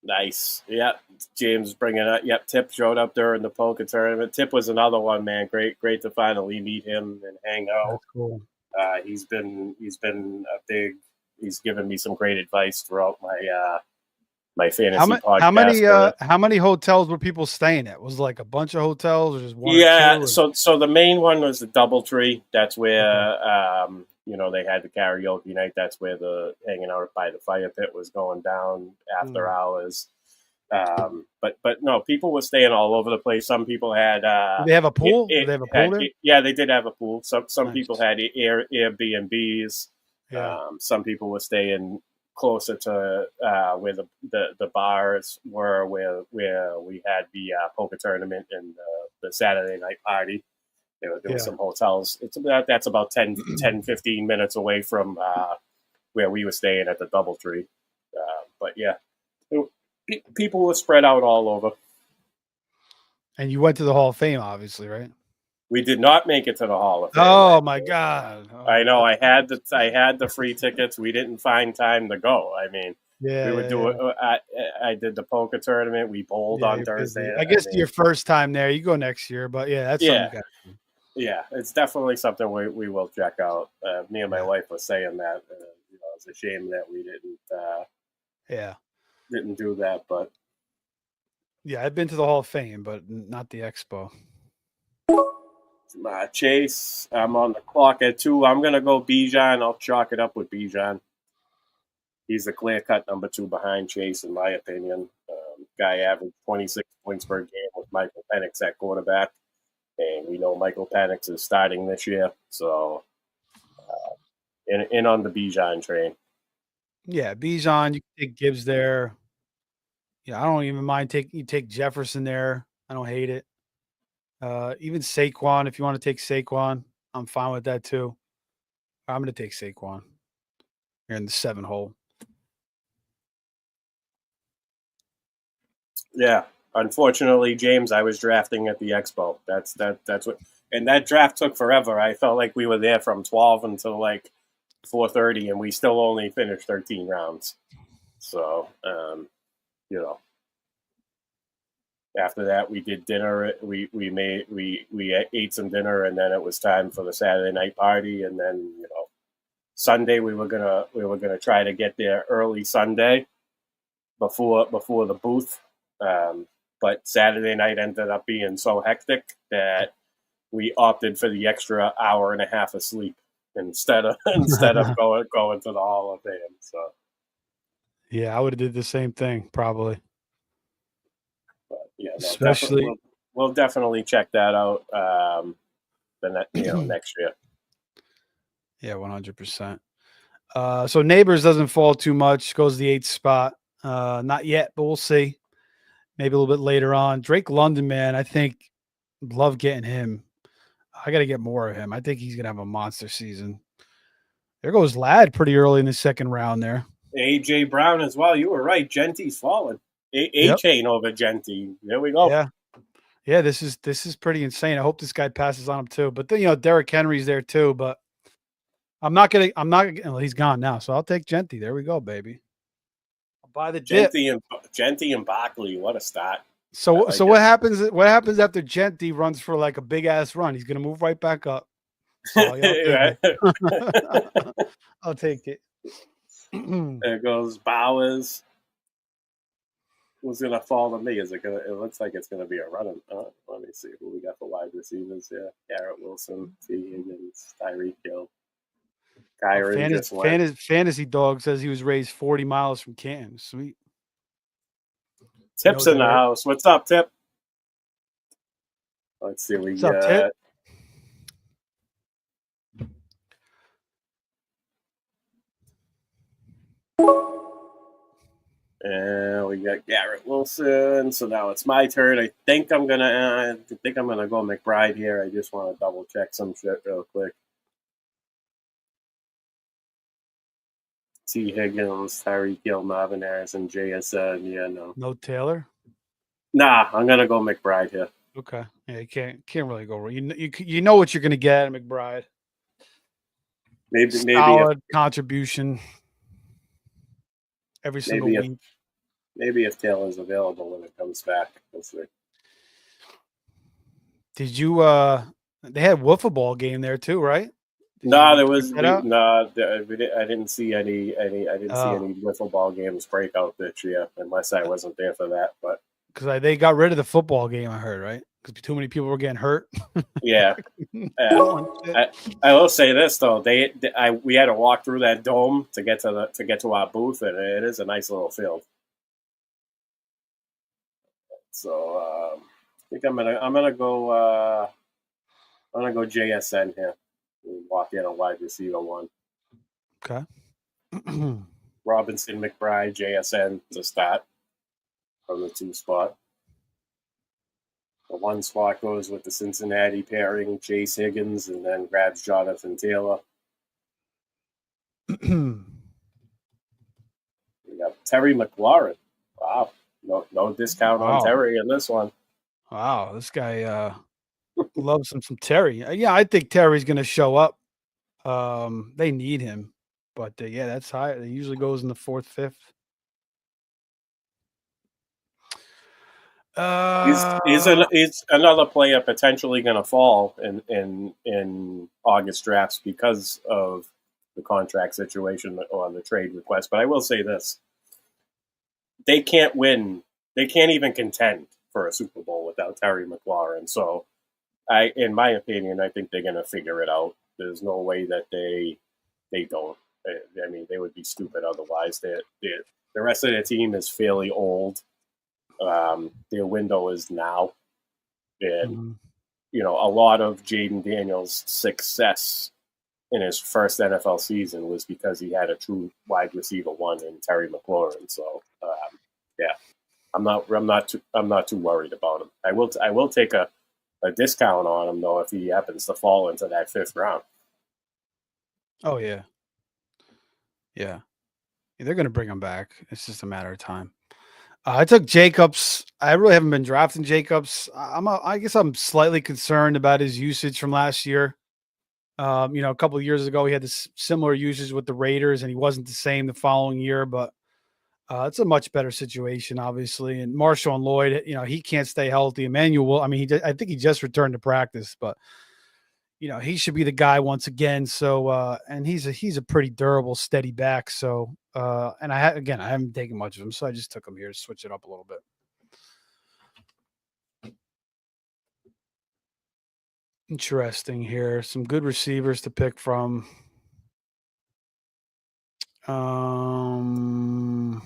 Nice. Yeah. James bringing up. Yep. Tip showed up during the poker tournament. Tip was another one, man. Great to finally meet him and hang out. That's cool. He's been he's given me some great advice throughout my fantasy podcast. How many hotels were people staying at? Was it like a bunch of hotels or just one? Yeah, or 2? So the main one was the DoubleTree. That's where they had the karaoke night. That's where the hanging out by the fire pit was going down after hours. But no, people were staying all over the place. Some people had. Did they have a pool? Did they have a pool there? Yeah, they did have a pool. Some nice. People had Airbnbs. Yeah. Some people were staying closer to where the bars were, where we had the poker tournament and the Saturday night party. There were some hotels. That's about 10, 15 minutes away from where we were staying at the DoubleTree. But yeah, people were spread out all over. And you went to the Hall of Fame, obviously, right? We did not make it to the Hall of Fame. Oh my God! I know. I had the free tickets. We didn't find time to go. I mean, we would do it. I did the poker tournament. We bowled on Thursday. I guess your first time there. You go next year, but that's something you got to do. Yeah, it's definitely something we will check out. Me and my wife were saying that. It's a shame that we didn't do that, but I've been to the Hall of Fame, but not the Expo. Chase, I'm on the clock at 2. I'm gonna go Bijan. I'll chalk it up with Bijan. He's the clear-cut number 2 behind Chase, in my opinion. Guy averaged 26 points per game with Michael Penix at quarterback, and we know Michael Penix is starting this year, so in on the Bijan train. Yeah, Bijan. You can take Gibbs there. Yeah, I don't even mind you take Jefferson there. I don't hate it. Even Saquon, if you want to take Saquon, I'm fine with that too. I'm going to take Saquon. You're in the 7 hole. Yeah, unfortunately, James, I was drafting at the Expo. That's what, and that draft took forever. I felt like we were there from 12 until like 4:30, and we still only finished 13 rounds. So, after that, we did dinner. We ate some dinner, and then it was time for the Saturday night party. And then Sunday we were gonna try to get there early Sunday before the booth. But Saturday night ended up being so hectic that we opted for the extra hour and a half of sleep instead of going to the Hall of Fame. So yeah, I would have did the same thing probably. But yeah, we'll definitely check that out. Next year. Yeah, 100%. So Neighbors doesn't fall too much, goes to the 8th spot. Not yet, but we'll see. Maybe a little bit later on. Drake London, man, I think love getting him. I got to get more of him. I think he's going to have a monster season. There goes Ladd pretty early in the second round there. A.J. Brown as well. You were right. Genty's fallen. Yep. A-Chain over Genty. There we go. Yeah. Yeah, this is pretty insane. I hope this guy passes on him too. But then, Derrick Henry's there too. But well, he's gone now. So I'll take Genty. There we go, baby. I'll buy the dip. Genty and Barkley. What a start. So what happens after Genty runs for like a big ass run? He's gonna move right back up. So I'll take it. There goes Bowers. Who's gonna fall to me? It looks like it's gonna be a running. Let me see who we got for wide receivers here. Garrett Wilson, T. Higgins, Tyreek Hill. Fantasy Dog says he was raised 40 miles from Canton. Sweet. Tip's in the house. What's up, Tip? Let's see. What's up, Tip? And we got Garrett Wilson. So now it's my turn. I think I'm gonna go McBride here. I just want to double check some shit real quick. T. Higgins, Tyreek Hill, Marvin Harrison, JSN. Yeah, no. No Taylor? Nah, I'm gonna go McBride here. Okay. Yeah, you can't really go wrong. You know what you're gonna get at McBride. Maybe solid contribution every single week. Maybe if Taylor's available when it comes back. We'll see. Did you they had wiffle ball game there too, right? No, there was I didn't see any wiffle ball games breakout this year, unless I wasn't there for that. But because they got rid of the football game, I heard, right? Because too many people were getting hurt. Yeah. I will say this though, we had to walk through that dome to get to our booth, and it is a nice little field. So I think I'm gonna go JSN here. Walk in a wide receiver one. Okay. Robinson, McBride, JSN to start from the 2 spot. The 1 spot goes with the Cincinnati pairing, Chase Higgins, and then grabs Jonathan Taylor. We got Terry McLaurin. Wow. No discount on Terry in this one. Wow, this guy loves some Terry. Yeah, I think Terry's going to show up. They need him. But, yeah, that's high. It usually goes in the 4th, 5th. He's another player potentially going to fall in August drafts because of the contract situation or the trade request. But I will say this. They can't win. They can't even contend for a Super Bowl without Terry McLaurin. So, in my opinion, I think they're going to figure it out. There's no way that they don't. I mean, they would be stupid otherwise. The rest of the team is fairly old. Their window is now. And, a lot of Jaden Daniels' success in his first NFL season was because he had a true wide receiver one in Terry McLaurin. So, yeah, I'm not too worried about him. I will take a discount on him though if he happens to fall into that 5th round. Oh yeah, yeah, they're going to bring him back. It's just a matter of time. I took Jacobs. I really haven't been drafting Jacobs. I guess I'm slightly concerned about his usage from last year. A couple of years ago, he had this similar usage with the Raiders, and he wasn't the same the following year. But it's a much better situation, obviously. And Marshall and Lloyd, he can't stay healthy. Emmanuel, I think he just returned to practice, but he should be the guy once again. So, and he's a pretty durable, steady back. So, and I haven't taken much of him, so I just took him here to switch it up a little bit. Interesting here. Some good receivers to pick from. I'll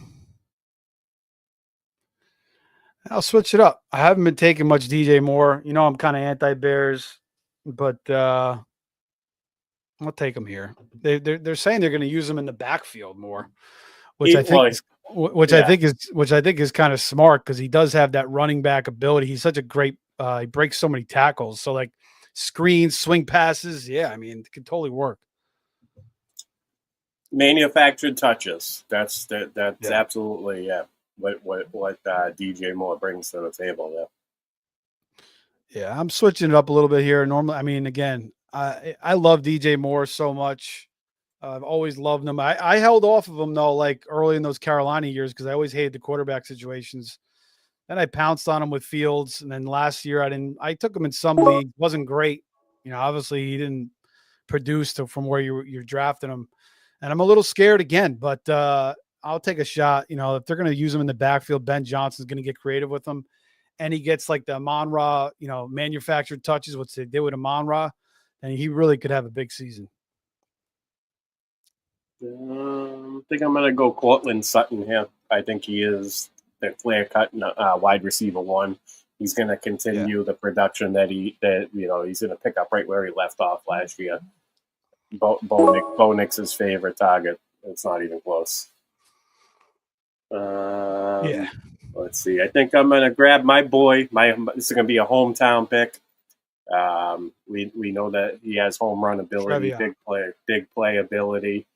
switch it up. I haven't been taking much DJ Moore. I'm kind of anti-Bears, but I'll take him here. They're saying they're going to use him in the backfield more, which I think is which I think is kind of smart because he does have that running back ability. He's such a great he breaks so many tackles. So like screens, swing passes, yeah, I mean it can totally work. Manufactured touches. That's absolutely what DJ Moore brings to the table there. Yeah, I'm switching it up a little bit here. Normally, I mean, again, I love DJ Moore so much. I've always loved him. I held off of him though, like early in those Carolina years, because I always hated the quarterback situations. Then I pounced on him with Fields, and then last year I took him in some league. Wasn't great, you know. Obviously, he didn't produce from where you're drafting him, and I'm a little scared again. But I'll take a shot. You know, if they're going to use him in the backfield, Ben Johnson's going to get creative with him. And he gets like the Amon-Ra, you know, manufactured touches, what they did with Amon-Ra, and he really could have a big season. I think I'm going to go Cortland Sutton here. I think he is the clear cut wide receiver one. He's going to continue the production that he's going to pick up right where he left off last year. Bo Nix's favorite target. It's not even close. Let's see. I think I'm going to grab my boy. This is going to be a hometown pick. We know that he has home run ability, big play ability.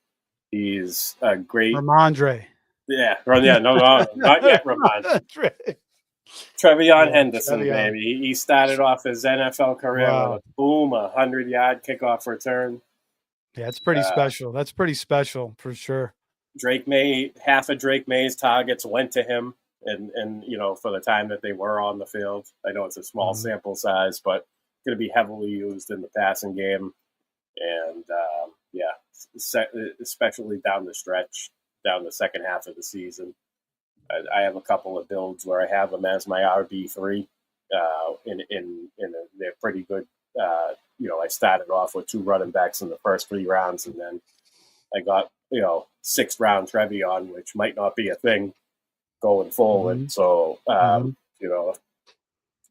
He's a great Ramondre. Yeah, no, not yet, Ramondre. Trevion Henderson, baby. He started off his NFL career with a 100-yard kickoff return. Yeah, it's pretty special. That's pretty special for sure. Half of Drake May's targets went to him. And for the time that they were on the field, I know it's a small sample size, but going to be heavily used in the passing game. And, especially down the stretch, down the second half of the season. I have a couple of builds where I have them as my RB3. They're pretty good. I started off with 2 running backs in the first 3 rounds, and then I got, 6th round Trevion, which might not be a thing going forward. So,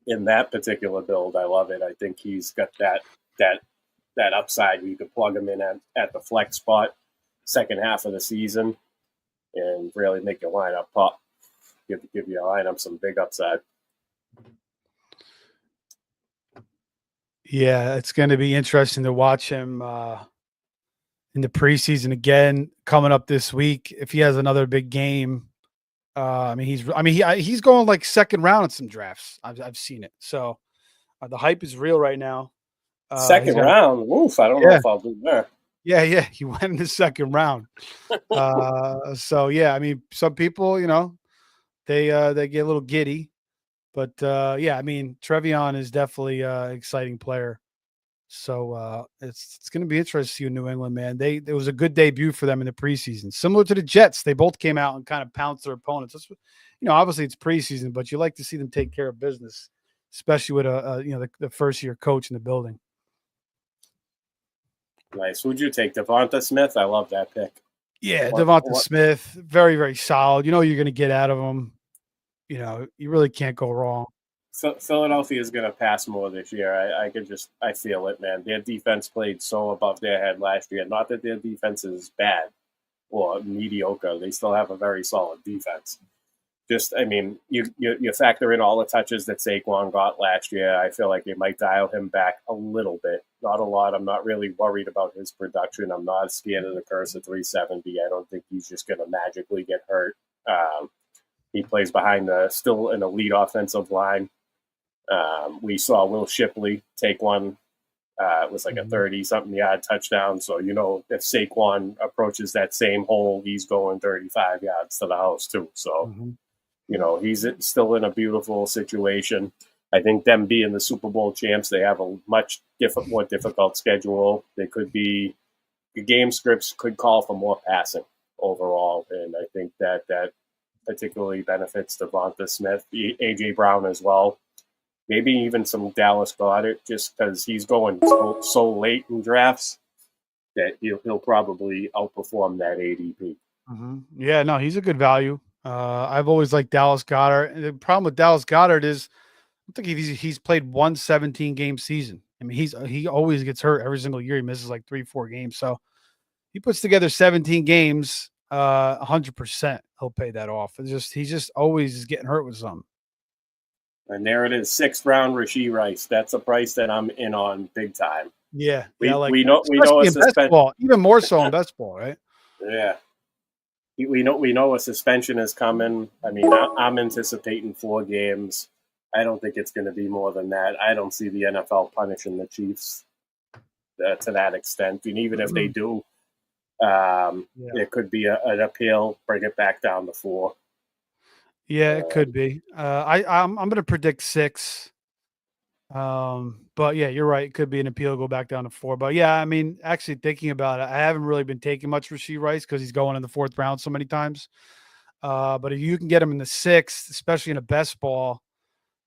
in that particular build, I love it. I think he's got that upside. You could plug him in at the flex spot second half of the season and really make your lineup pop. Give your lineup some big upside. Yeah, it's going to be interesting to watch him in the preseason again coming up this week. If he has another big game, he's going like second round in some drafts. I've seen it. So the hype is real right now. Second round. Oof, I don't know if I'll be there. Yeah. He went in the second round. Some people, they get a little giddy. But Trevion is definitely an exciting player. So it's going to be interesting to see in New England, man. It was a good debut for them in the preseason, similar to the Jets. They both came out and kind of pounced their opponents. Obviously it's preseason, but you like to see them take care of business, especially with the first year coach in the building. Nice. Who'd you take? Devonta Smith? I love that pick. Yeah, Devonta Smith, very, very solid. You're going to get out of him. You really can't go wrong. Philadelphia is going to pass more this year. I feel it, man. Their defense played so above their head last year. Not that their defense is bad or mediocre. They still have a very solid defense. You factor in all the touches that Saquon got last year. I feel like they might dial him back a little bit. Not a lot. I'm not really worried about his production. I'm not scared of the curse of 370. I don't think he's just going to magically get hurt. He plays behind still an elite offensive line. We saw Will Shipley take one. It was like a 30-something yard touchdown. So, if Saquon approaches that same hole, he's going 35 yards to the house too. So, he's still in a beautiful situation. I think them being the Super Bowl champs, they have a much more difficult schedule. The game scripts could call for more passing overall. And I think that particularly benefits Devonta Smith, A.J. Brown as well. Maybe even some Dallas Goedert, just because he's going so late in drafts that he'll probably outperform that ADP. Yeah, no, he's a good value. I've always liked Dallas Goedert. The problem with Dallas Goedert is I think he's played one 17-game season. I mean, he always gets hurt every single year. He misses like 3-4 games. So he puts together 17 games, 100%. He'll pay that off. He's just always is getting hurt with something. And there it is, 6th round Rashee Rice. That's a price that I'm in on big time. Yeah, We know a in best ball, even more so in best ball, right? Yeah, we know a suspension is coming. I mean, I'm anticipating 4 games. I don't think it's going to be more than that. I don't see the NFL punishing the Chiefs to that extent. And even if they do, it could be an appeal, bring it back down to 4. Yeah, it could be. I'm going to predict 6. But yeah, you're right. It could be an appeal, go back down to 4. But yeah, I mean, actually thinking about it, I haven't really been taking much Rashee Rice because he's going in the 4th round so many times. But if you can get him in the 6th, especially in a best ball,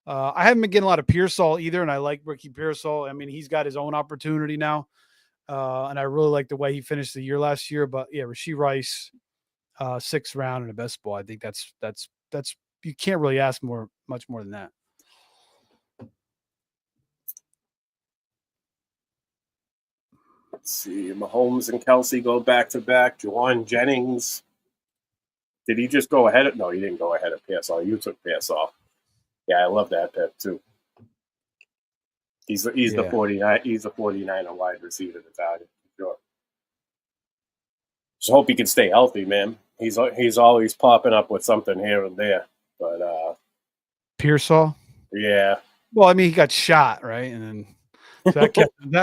I haven't been getting a lot of Pearsall either, and I like Ricky Pearsall. I mean, he's got his own opportunity now, and I really like the way he finished the year last year. But yeah, Rashee Rice, 6th round in a best ball. I think that's you can't really ask much more than that. Let's see. Mahomes and Kelsey go back to back. Juwan Jennings. Did he just go ahead? No, he didn't go ahead of Pearsall. You took Pearsall. Yeah, I love that pick too. He's the 49. He's the 49 wide receiver to target. Sure. Just hope he can stay healthy, man. He's always popping up with something here and there. But Pearsall. Yeah. Well, I mean, he got shot, right, and then so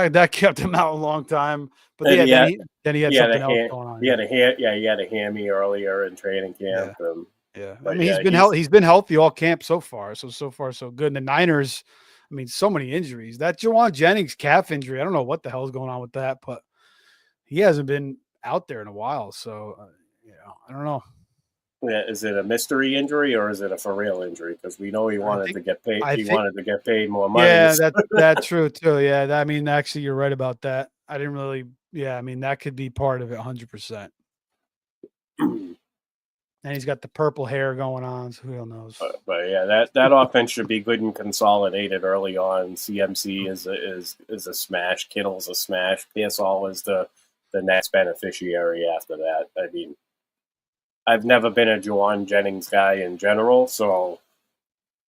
that kept him out a long time. But then he had something else going on. He had a hammy earlier in training camp. Yeah. I mean, he's been healthy all camp so far. So far, so good. And the Niners, I mean, so many injuries. That Juwan Jennings calf injury, I don't know what the hell is going on with that, but he hasn't been out there in a while. So, I don't know. Yeah, is it a mystery injury or is it a for real injury? Because we know he wanted to get paid. Wanted to get paid more money. Yeah, that's true too. Yeah, I mean, actually, you're right about that. I didn't really. Yeah, I mean, that could be part of it, 100%. And he's got the purple hair going on, so who knows? But yeah, that offense should be good and consolidated early on. CMC is a smash. Kittle's a smash. Pearsall is the next beneficiary after that. I mean, I've never been a Juwan Jennings guy in general, so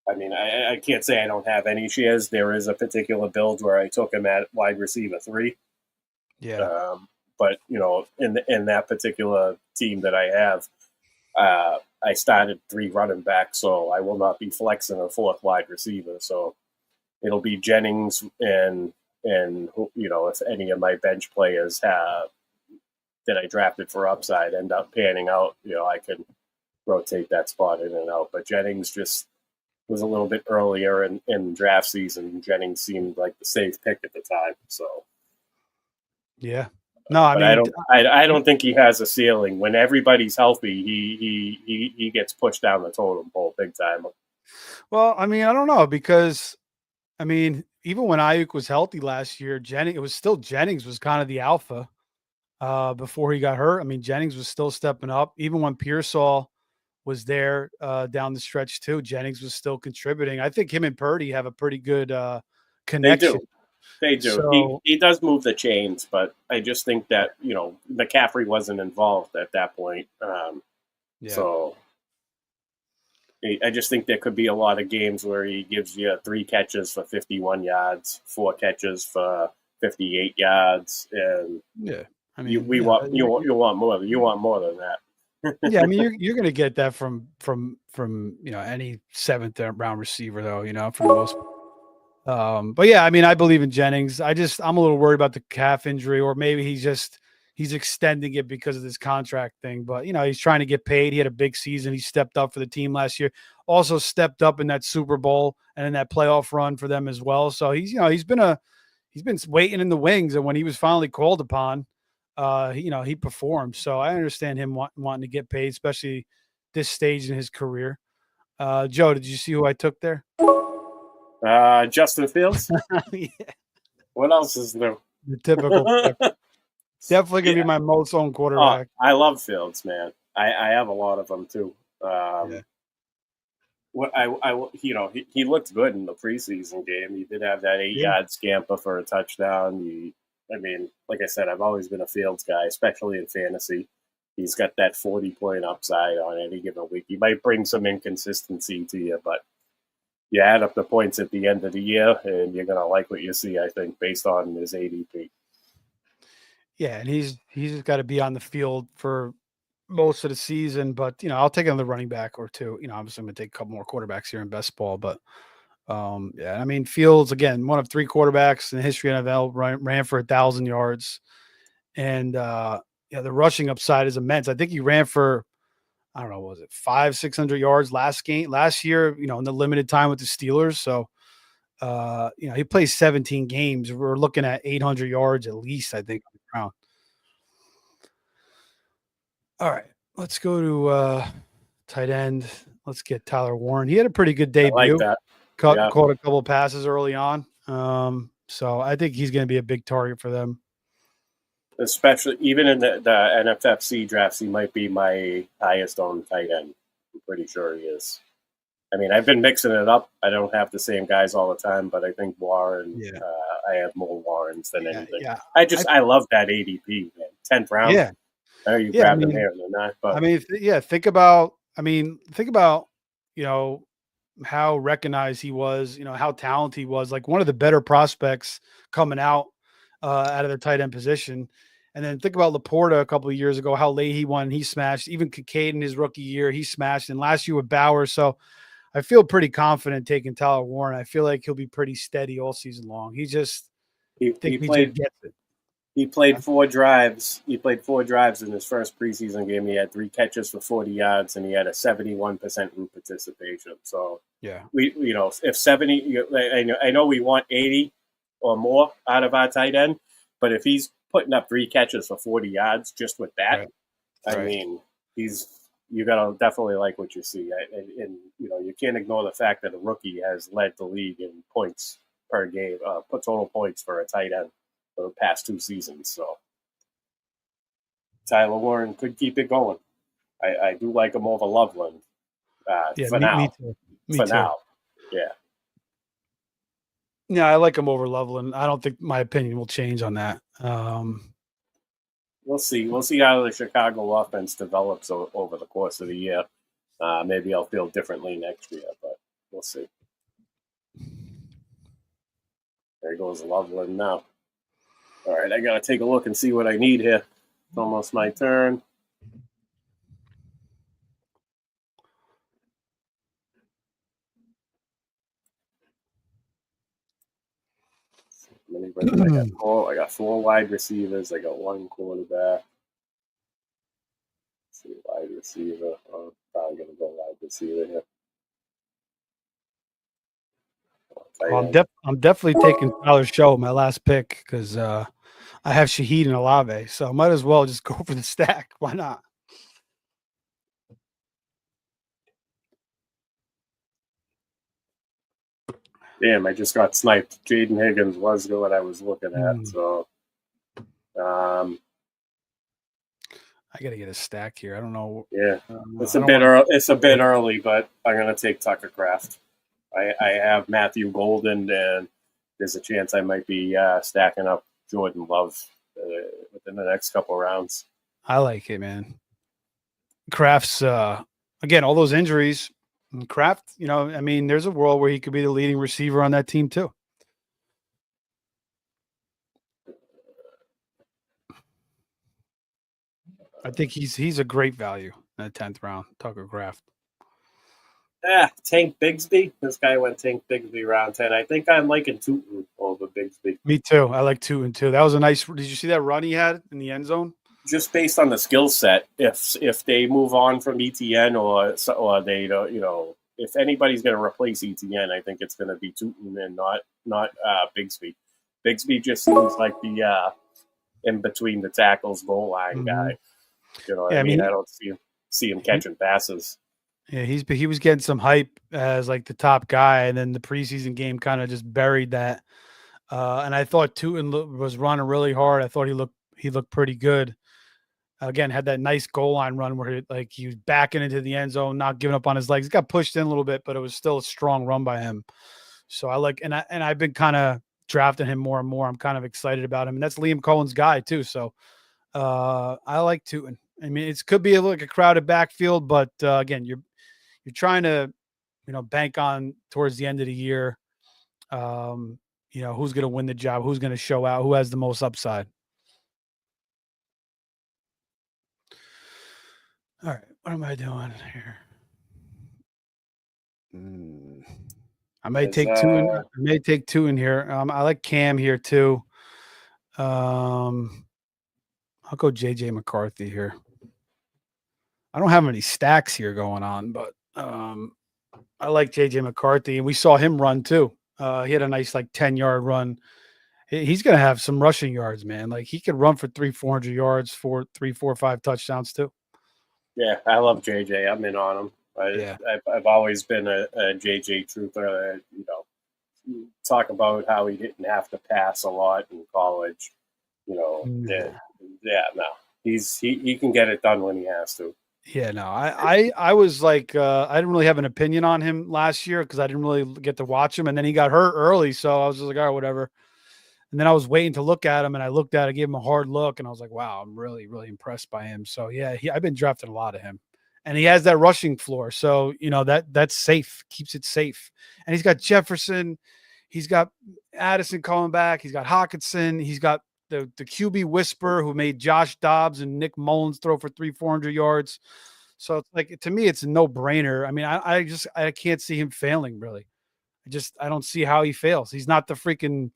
I mean, I can't say I don't have any shares. There is a particular build where I took him at wide receiver 3. Yeah. But in that particular team that I have, I started 3 running backs, so I will not be flexing a 4th wide receiver. So it'll be Jennings and if any of my bench players that I drafted for upside end up panning out, I can rotate that spot in and out. But Jennings just was a little bit earlier in draft season. Jennings seemed like the safe pick at the time. So yeah. No, I don't think he has a ceiling. When everybody's healthy, he gets pushed down the totem pole big time. Well, I mean, I don't know because, I mean, even when Ayuk was healthy last year, Jennings was kind of the alpha before he got hurt. I mean, Jennings was still stepping up. Even when Pearsall was there down the stretch too, Jennings was still contributing. I think him and Purdy have a pretty good connection. They do. So, he does move the chains, but I just think that, McCaffrey wasn't involved at that point. So I just think there could be a lot of games where he gives you 3 catches for 51 yards, 4 catches for 58 yards. And I mean, you want more. You want more than that. Yeah, I mean, you're going to get that from any 7th round receiver, though, for the most part. But yeah, I mean, I believe in Jennings. I'm a little worried about the calf injury, or maybe he's extending it because of this contract thing. But he's trying to get paid. He had a big season. He stepped up for the team last year. Also stepped up in that Super Bowl and in that playoff run for them as well. So he's been waiting in the wings, and when he was finally called upon, he performed. So I understand him wanting to get paid, especially this stage in his career. Joe, did you see who I took there? Justin Fields. Yeah. What else is new? The typical pick. Definitely gonna be my most owned quarterback. I love Fields, man. I have a lot of them too. he looked good in the preseason game. He did have that 8-yard scamper for a touchdown. Like I said, I've always been a Fields guy, especially in fantasy. He's got that 40-point upside on any given week. He might bring some inconsistency to you, but you add up the points at the end of the year, and you're going to like what you see, I think, based on his ADP. Yeah, and he's got to be on the field for most of the season, but I'll take another running back or two. Obviously I'm going to take a couple more quarterbacks here in best ball, but yeah, Fields, again, one of 3 quarterbacks in the history of NFL, ran for 1,000 yards, and the rushing upside is immense. I think he ran for, I don't know, was it 500-600 yards last year, in the limited time with the Steelers. So, he plays 17 games. We're looking at 800 yards at least, I think, on the ground. All right, let's go to tight end. Let's get Tyler Warren. He had a pretty good debut. I like that. Caught a couple of passes early on. So I think he's going to be a big target for them. Especially even in the NFFC drafts, he might be my highest owned tight end. I'm pretty sure he is. I've been mixing it up. I don't have the same guys all the time, but I think Warren, I have more Warrens than anything. Yeah. I love that ADP, man. 10th round. Yeah. I know you grabbed him here than that, but think about, how recognized he was, how talented he was, like one of the better prospects coming out of their tight end position. And then think about Laporta a couple of years ago, how late he won, he smashed. Even Kincaid in his rookie year, he smashed. And last year with Bauer. So I feel pretty confident taking Tyler Warren. I feel like he'll be pretty steady all season long. He gets it. He played 4 drives. He played 4 drives in his first preseason game. He had 3 catches for 40 yards, and he had a 71% route participation. So if 70, I know we want 80 or more out of our tight end, but if he's putting up 3 catches for 40 yards just with that, you gotta definitely like what you see. And you can't ignore the fact that a rookie has led the league in points per game, total points for a tight end for the past 2 seasons. So Tyler Warren could keep it going. I do like him over Loveland for now. Me too. Now. Yeah. Yeah, I like him over Loveland. I don't think my opinion will change on that. We'll see. We'll see how the Chicago offense develops over the course of the year. Maybe I'll feel differently next year, but we'll see. There goes Loveland now. All right, I got to take a look and see what I need here. It's almost my turn. I got 4 wide receivers. I got 1 quarterback. Let's see, wide receiver. I'm probably going to go wide receiver here. I'm definitely taking Tyler Show, my last pick, because I have Shaheed and Olave, so I might as well just go for the stack. Why not? Damn, I just got sniped. Jaden Higgins was what I was looking at. So, I got to get a stack here. I don't know. Yeah, it's a bit early, but I'm gonna take Tucker Kraft. I have Matthew Golden, and there's a chance I might be stacking up Jordan Love within the next couple rounds. I like it, man. Kraft's again, all those injuries. Kraft, there's a world where he could be the leading receiver on that team too. I think he's a great value in the 10th round, Tucker Kraft. Tank Bigsby. This guy went Tank Bigsby round 10. I think I'm liking Tootin over Bigsby. Me too. I like Tootin too. That was a nice. Did you see that run he had in the end zone? Just based on the skill set, if they move on from ETN or they don't, if anybody's going to replace ETN, I think it's going to be Tootin and not Bigsby. Bigsby just seems like the in between the tackles goal line guy. I don't see him catching passes. Yeah, he was getting some hype as like the top guy, and then the preseason game kind of just buried that. And I thought Tootin was running really hard. I thought he looked pretty good. Again, had that nice goal line run where he was backing into the end zone, not giving up on his legs. He got pushed in a little bit, but it was still a strong run by him. So I like, and I've been kind of drafting him more and more. I'm kind of excited about him, and that's Liam Cohen's guy too. So I like Tootin. I mean, it could be like a crowded backfield, but again, you're trying to, bank on towards the end of the year. Who's going to win the job? Who's going to show out? Who has the most upside? All right, what am I doing here? I may take two. I may take two in here. I like Cam here too. I'll go JJ McCarthy here. I don't have any stacks here going on, but I like JJ McCarthy, and we saw him run too. He had a nice 10-yard run. He's going to have some rushing yards, man. Like he could run for 400 yards, 5 touchdowns too. Yeah, I love JJ. I'm in on him. I've always been a JJ truther. Talk about how he didn't have to pass a lot in college. No. He can get it done when he has to. Yeah, no, I was like, I didn't really have an opinion on him last year because I didn't really get to watch him, and then he got hurt early, so I was just like, all right, whatever. And then I was waiting to look at him, and I looked at it, gave him a hard look, and I was like, wow, I'm really, really impressed by him. So yeah, I've been drafting a lot of him, and he has that rushing floor, so that's safe, keeps it safe. And he's got Jefferson, he's got Addison coming back, he's got Hawkinson, he's got the QB whisperer who made Josh Dobbs and Nick Mullins throw for 400 yards. So it's like, to me, it's a no brainer. I mean, I can't see him failing really. I don't see how he fails. He's not the freaking,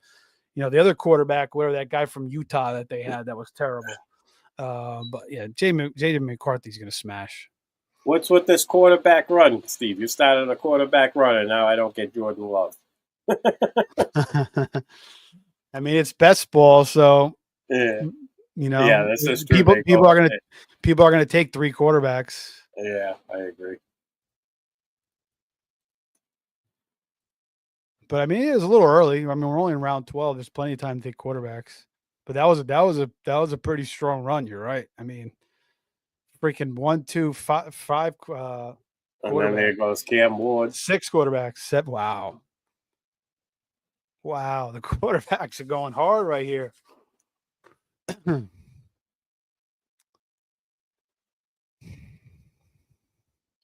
the other quarterback, whatever, that guy from Utah that they had that was terrible. But yeah, J.J. McCarthy's going to smash. What's with this quarterback run, Steve? You started a quarterback run, and now I don't get Jordan Love. I mean, it's best ball, so yeah, this is true. People are gonna take 3 quarterbacks. Yeah, I agree. But I mean, it was a little early. I mean, we're only in round 12. There's plenty of time to take quarterbacks. But that was a pretty strong run. You're right. I mean, freaking 1, 2, 5. And then there goes Cam Ward. 6 quarterbacks. 7. Wow. Wow, the quarterbacks are going hard right here.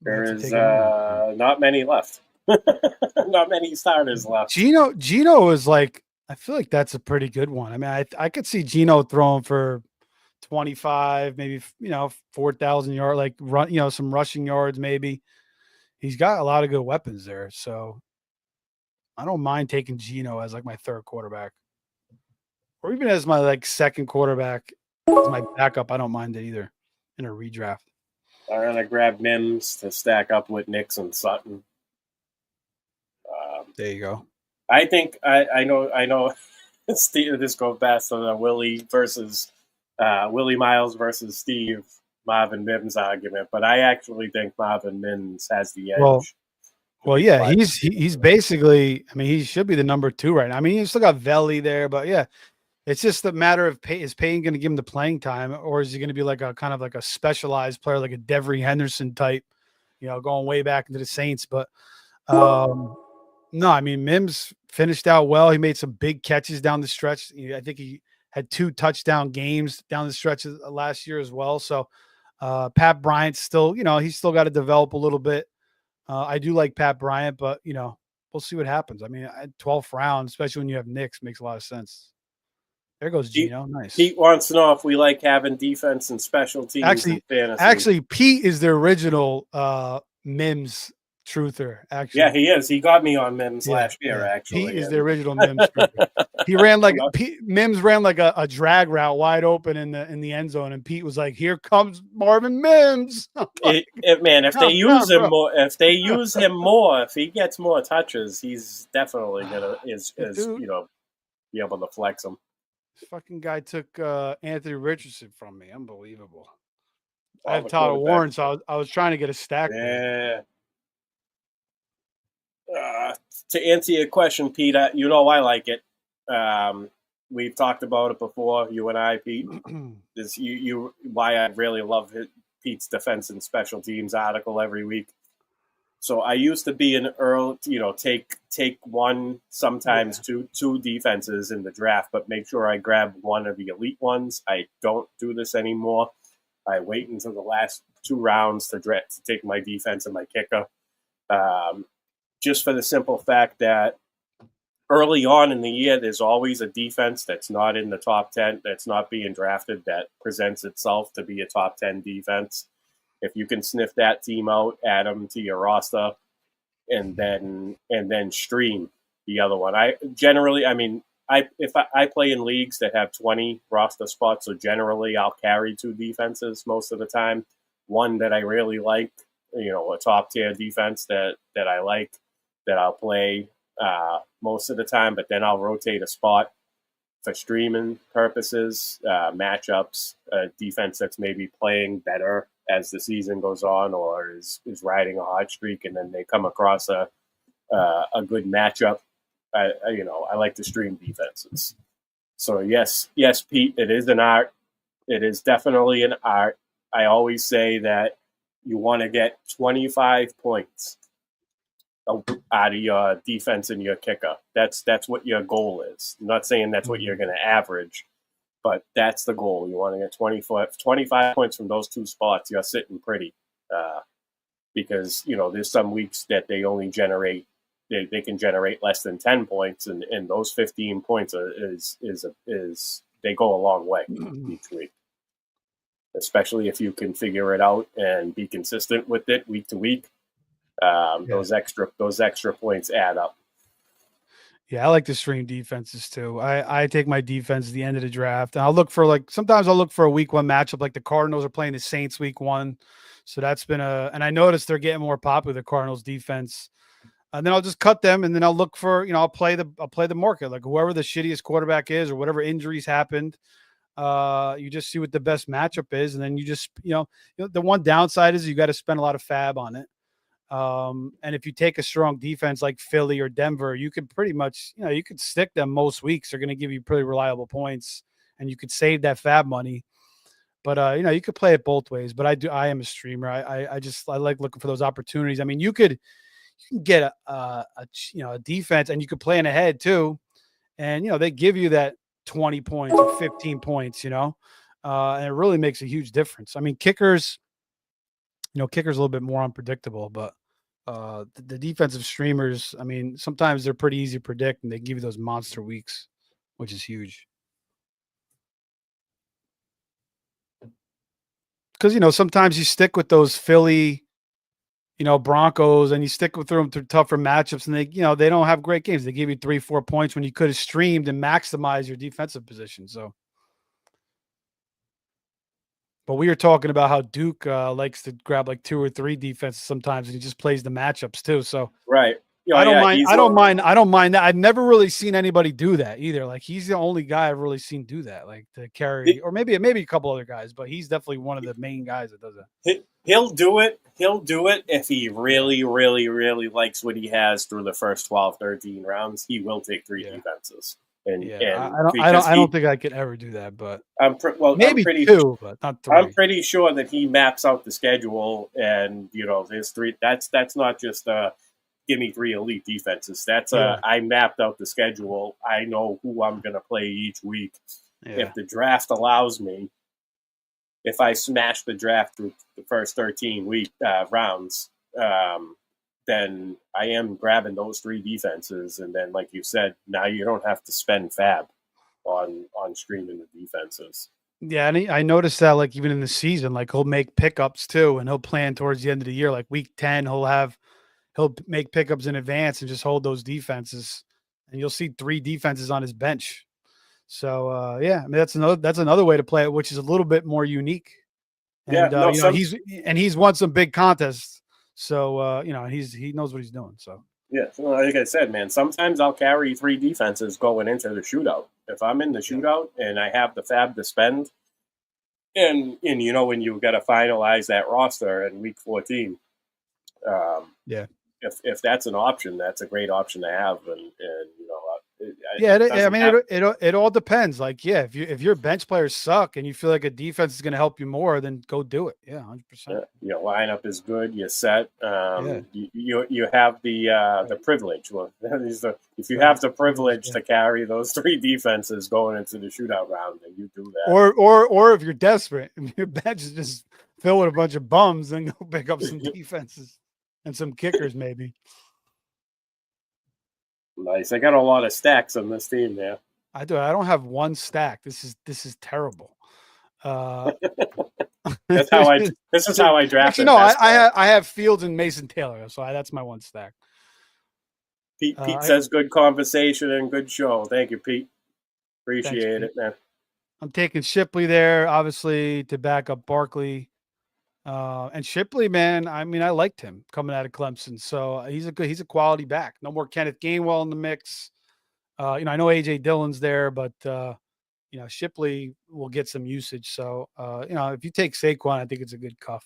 There is not many left. Not many starters left. Gino is like, I feel like that's a pretty good one. I mean, I could see Gino throwing for 25, maybe 4,000 yards, run, some rushing yards maybe. He's got a lot of good weapons there, so I don't mind taking Gino as my 3rd quarterback, or even as my second quarterback as my backup. I don't mind it either in a redraft. I'm gonna grab Mims to stack up with Nix and Sutton. There you go. I think I know. Steve, this goes back to the Willie Miles versus Steve Marvin Mims argument, but I actually think Marvin Mims has the edge. Well, yeah, he's basically. I mean, he should be the number 2 right now. I mean, he's still got Velli there, but yeah, it's just a matter of is Payne going to give him the playing time, or is he going to be like a kind of like a specialized player, like a Devery Henderson type, going way back into the Saints? But no, I mean, Mims finished out well. He made some big catches down the stretch. I think he had 2 touchdown games down the stretch last year as well. So Pat Bryant still, he's still got to develop a little bit. I do like Pat Bryant, but we'll see what happens. I mean, 12th round, especially when you have Knicks, makes a lot of sense. There goes Gino. Nice. Pete wants to know if we like having defense and special teams. Actually, Pete is the original Mims truther. Actually, yeah, he is. He got me on Mims last year. Actually, Pete is the original Mims truther. He ran Mims ran like a drag route wide open in the end zone, and Pete was like, "Here comes Marvin Mims." If they use him more, if he gets more touches, he's definitely gonna be able to flex him. This fucking guy took Anthony Richardson from me. Unbelievable. I have Tyler Warren, so I was trying to get a stack. Yeah. To answer your question, Pete, I like it. we've talked about it before, you and I, Pete. This why I really love Pete's defense and special teams article every week. So I used to be an early, take one, sometimes two defenses in the draft, but make sure I grab one of the elite ones. I don't do this anymore. I wait until the last 2 rounds to take my defense and my kicker, just for the simple fact that early on in the year, there's always a defense that's not in the top 10, that's not being drafted, that presents itself to be a top 10 defense. If you can sniff that team out, add them to your roster, and then stream the other one. I play in leagues that have 20 roster spots, so generally I'll carry 2 defenses most of the time. One that I really like, a top tier defense that I like, that I'll play most of the time, but then I'll rotate a spot for streaming purposes, matchups, defense that's maybe playing better as the season goes on, or is riding a hot streak, and then they come across a good matchup. I like to stream defenses. So yes, Pete, it is an art. It is definitely an art. I always say that you want to get 25 points out of your defense and your kicker. That's what your goal is. I'm not saying that's what you're going to average, but that's the goal. You want to get 25 points from those 2 spots. You're sitting pretty, because there's some weeks that they only generate. They can generate less than 10 points, and those 15 points is they go a long way each week. Especially if you can figure it out and be consistent with it week to week. Those extra points add up. Yeah, I like to stream defenses too. I take my defense at the end of the draft, and I'll look for sometimes I'll look for a week 1 matchup, like the Cardinals are playing the Saints week 1. So that's been and I noticed they're getting more popular, the Cardinals defense. And then I'll just cut them, and then I'll look for, I'll play the market, like whoever the shittiest quarterback is or whatever injuries happened. You just see what the best matchup is, and then you just, the one downside is you got to spend a lot of fab on it. And if you take a strong defense like Philly or Denver, you could pretty much, you could stick them most weeks. They're going to give you pretty reliable points, and you could save that fab money. But, you could play it both ways. But I am a streamer. I like looking for those opportunities. I mean, you can get a defense, and you could play in ahead too. And, they give you that 20 points or 15 points, and it really makes a huge difference. I mean, kickers a little bit more unpredictable, but the defensive streamers, I mean, sometimes they're pretty easy to predict, and they give you those monster weeks, which is huge. Because, sometimes you stick with those Philly, Broncos, and you stick with them through tougher matchups, and they don't have great games. They give you 3-4 points when you could have streamed and maximized your defensive position. So, but we were talking about how Duke likes to grab like 2 or 3 defenses sometimes, and he just plays the matchups too. So right. I don't mind. I don't mind that. I've never really seen anybody do that either. Like, he's the only guy I've really seen do that, like to carry, or maybe a couple other guys, but he's definitely one of the main guys that does that. He'll do it. He'll do it if he really, really, really likes what he has through the first 12, 13 rounds. He will take 3 defenses. I don't think I could ever do that, but maybe I'm 2, but not 3. I'm pretty sure that he maps out the schedule, and there's 3. That's not just give me 3 elite defenses. That's I mapped out the schedule. I know who I'm going to play each week. Yeah. If the draft allows me, if I smash the draft through the first 13 rounds, then I am grabbing those 3 defenses. And then, like you said, now you don't have to spend fab on streaming the defenses. Yeah, and I noticed that, like, even in the season, like, he'll make pickups too, and he'll plan towards the end of the year, like week 10, he'll make pickups in advance and just hold those defenses, and you'll see 3 defenses on his bench. So yeah, I mean, that's another way to play it, which is a little bit more unique. And he's won some big contests, so he knows what he's doing. So yeah, like I said, man, sometimes I'll carry 3 defenses going into the shootout. If I'm in the shootout and I have the fab to spend, and when you got to finalize that roster in week 14, if that's an option, that's a great option to have. And It all depends. Like, yeah, if your bench players suck and you feel like a defense is going to help you more, then go do it. Yeah, 100%. Your lineup is good. You're set. Yeah. You have the privilege. Well, if you have the privilege to carry those three defenses going into the shootout round, then you do that. Or if you're desperate, if your bench is just filled with a bunch of bums, then go pick up some defenses and some kickers maybe. Nice. I got a lot of stacks on this team there. I do. I don't have one stack. This is terrible. This is how I drafted. Actually, no, I have Fields and Mason Taylor, so that's my one stack. Pete says good conversation and good show. Thank you, Pete. Appreciate it, man. I'm taking Shipley there, obviously, to back up Barkley. And Shipley, man, I mean, I liked him coming out of Clemson. So he's a quality back. No more Kenneth Gainwell in the mix. I know AJ Dillon's there, but Shipley will get some usage. So if you take Saquon, I think it's a good cuff.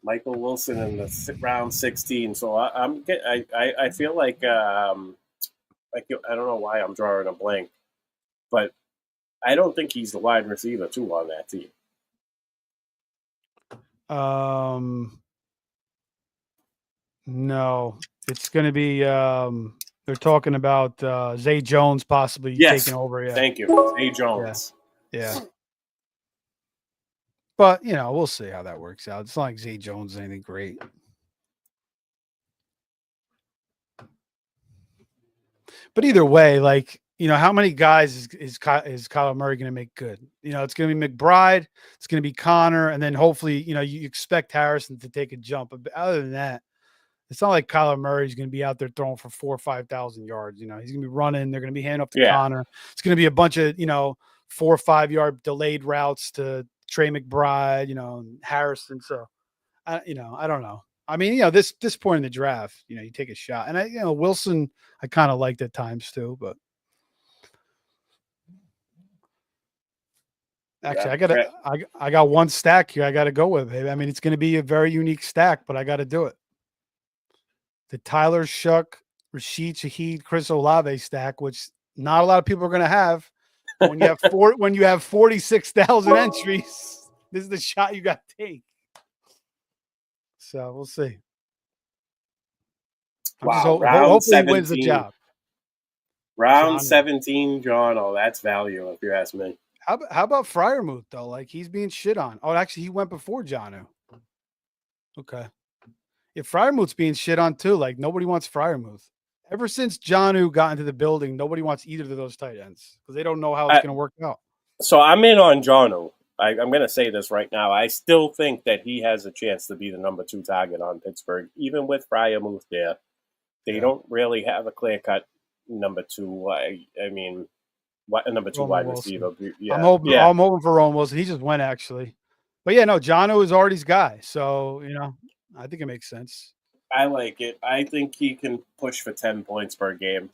Michael Wilson in the round 16. So I feel like I don't know why I'm drawing a blank, but I don't think he's the wide receiver too on that team. No, it's going to be. They're talking about Zay Jones possibly taking over. Yeah, thank you, Zay Jones. Yeah. But we'll see how that works out. It's not like Zay Jones is anything great. But either way, like. How many guys is Kyler Murray going to make good? It's going to be McBride. It's going to be Connor. And then hopefully, you expect Harrison to take a jump. But other than that, it's not like Kyler Murray's going to be out there throwing for 4,000 or 5,000 yards. He's going to be running. They're going to be handing off to Connor. It's going to be a bunch of, 4 or 5 yard delayed routes to Trey McBride, and Harrison. So, I don't know. I mean, this point in the draft, you take a shot. And Wilson, I kind of liked at times too, but. Actually, I got one stack here I got to go with. I mean, it's going to be a very unique stack, but I got to do it. The Tyler Shuck, Rashid Shaheed, Chris Olave stack, which not a lot of people are going to have. When you have 46,000 entries, this is the shot you got to take. So we'll see. Wow, hopefully he wins the job. Round 17, John. Oh, that's value if you ask me. How about Freiermuth, though? Like, he's being shit on. Oh, actually, he went before Jonnu. Okay. If Freiermuth's being shit on, too, like, nobody wants Freiermuth. Ever since Jonnu got into the building, nobody wants either of those tight ends because they don't know how it's going to work out. So I'm in on Jonnu. I'm going to say this right now. I still think that he has a chance to be the number 2 target on Pittsburgh, even with Freiermuth there. They don't really have a clear-cut number 2. I mean... What number 2 wide receiver? Yeah. I'm hoping for Roman Wilson. He just went actually, but Jonnu is Artie's guy, so I think it makes sense. I like it. I think he can push for 10 points per game.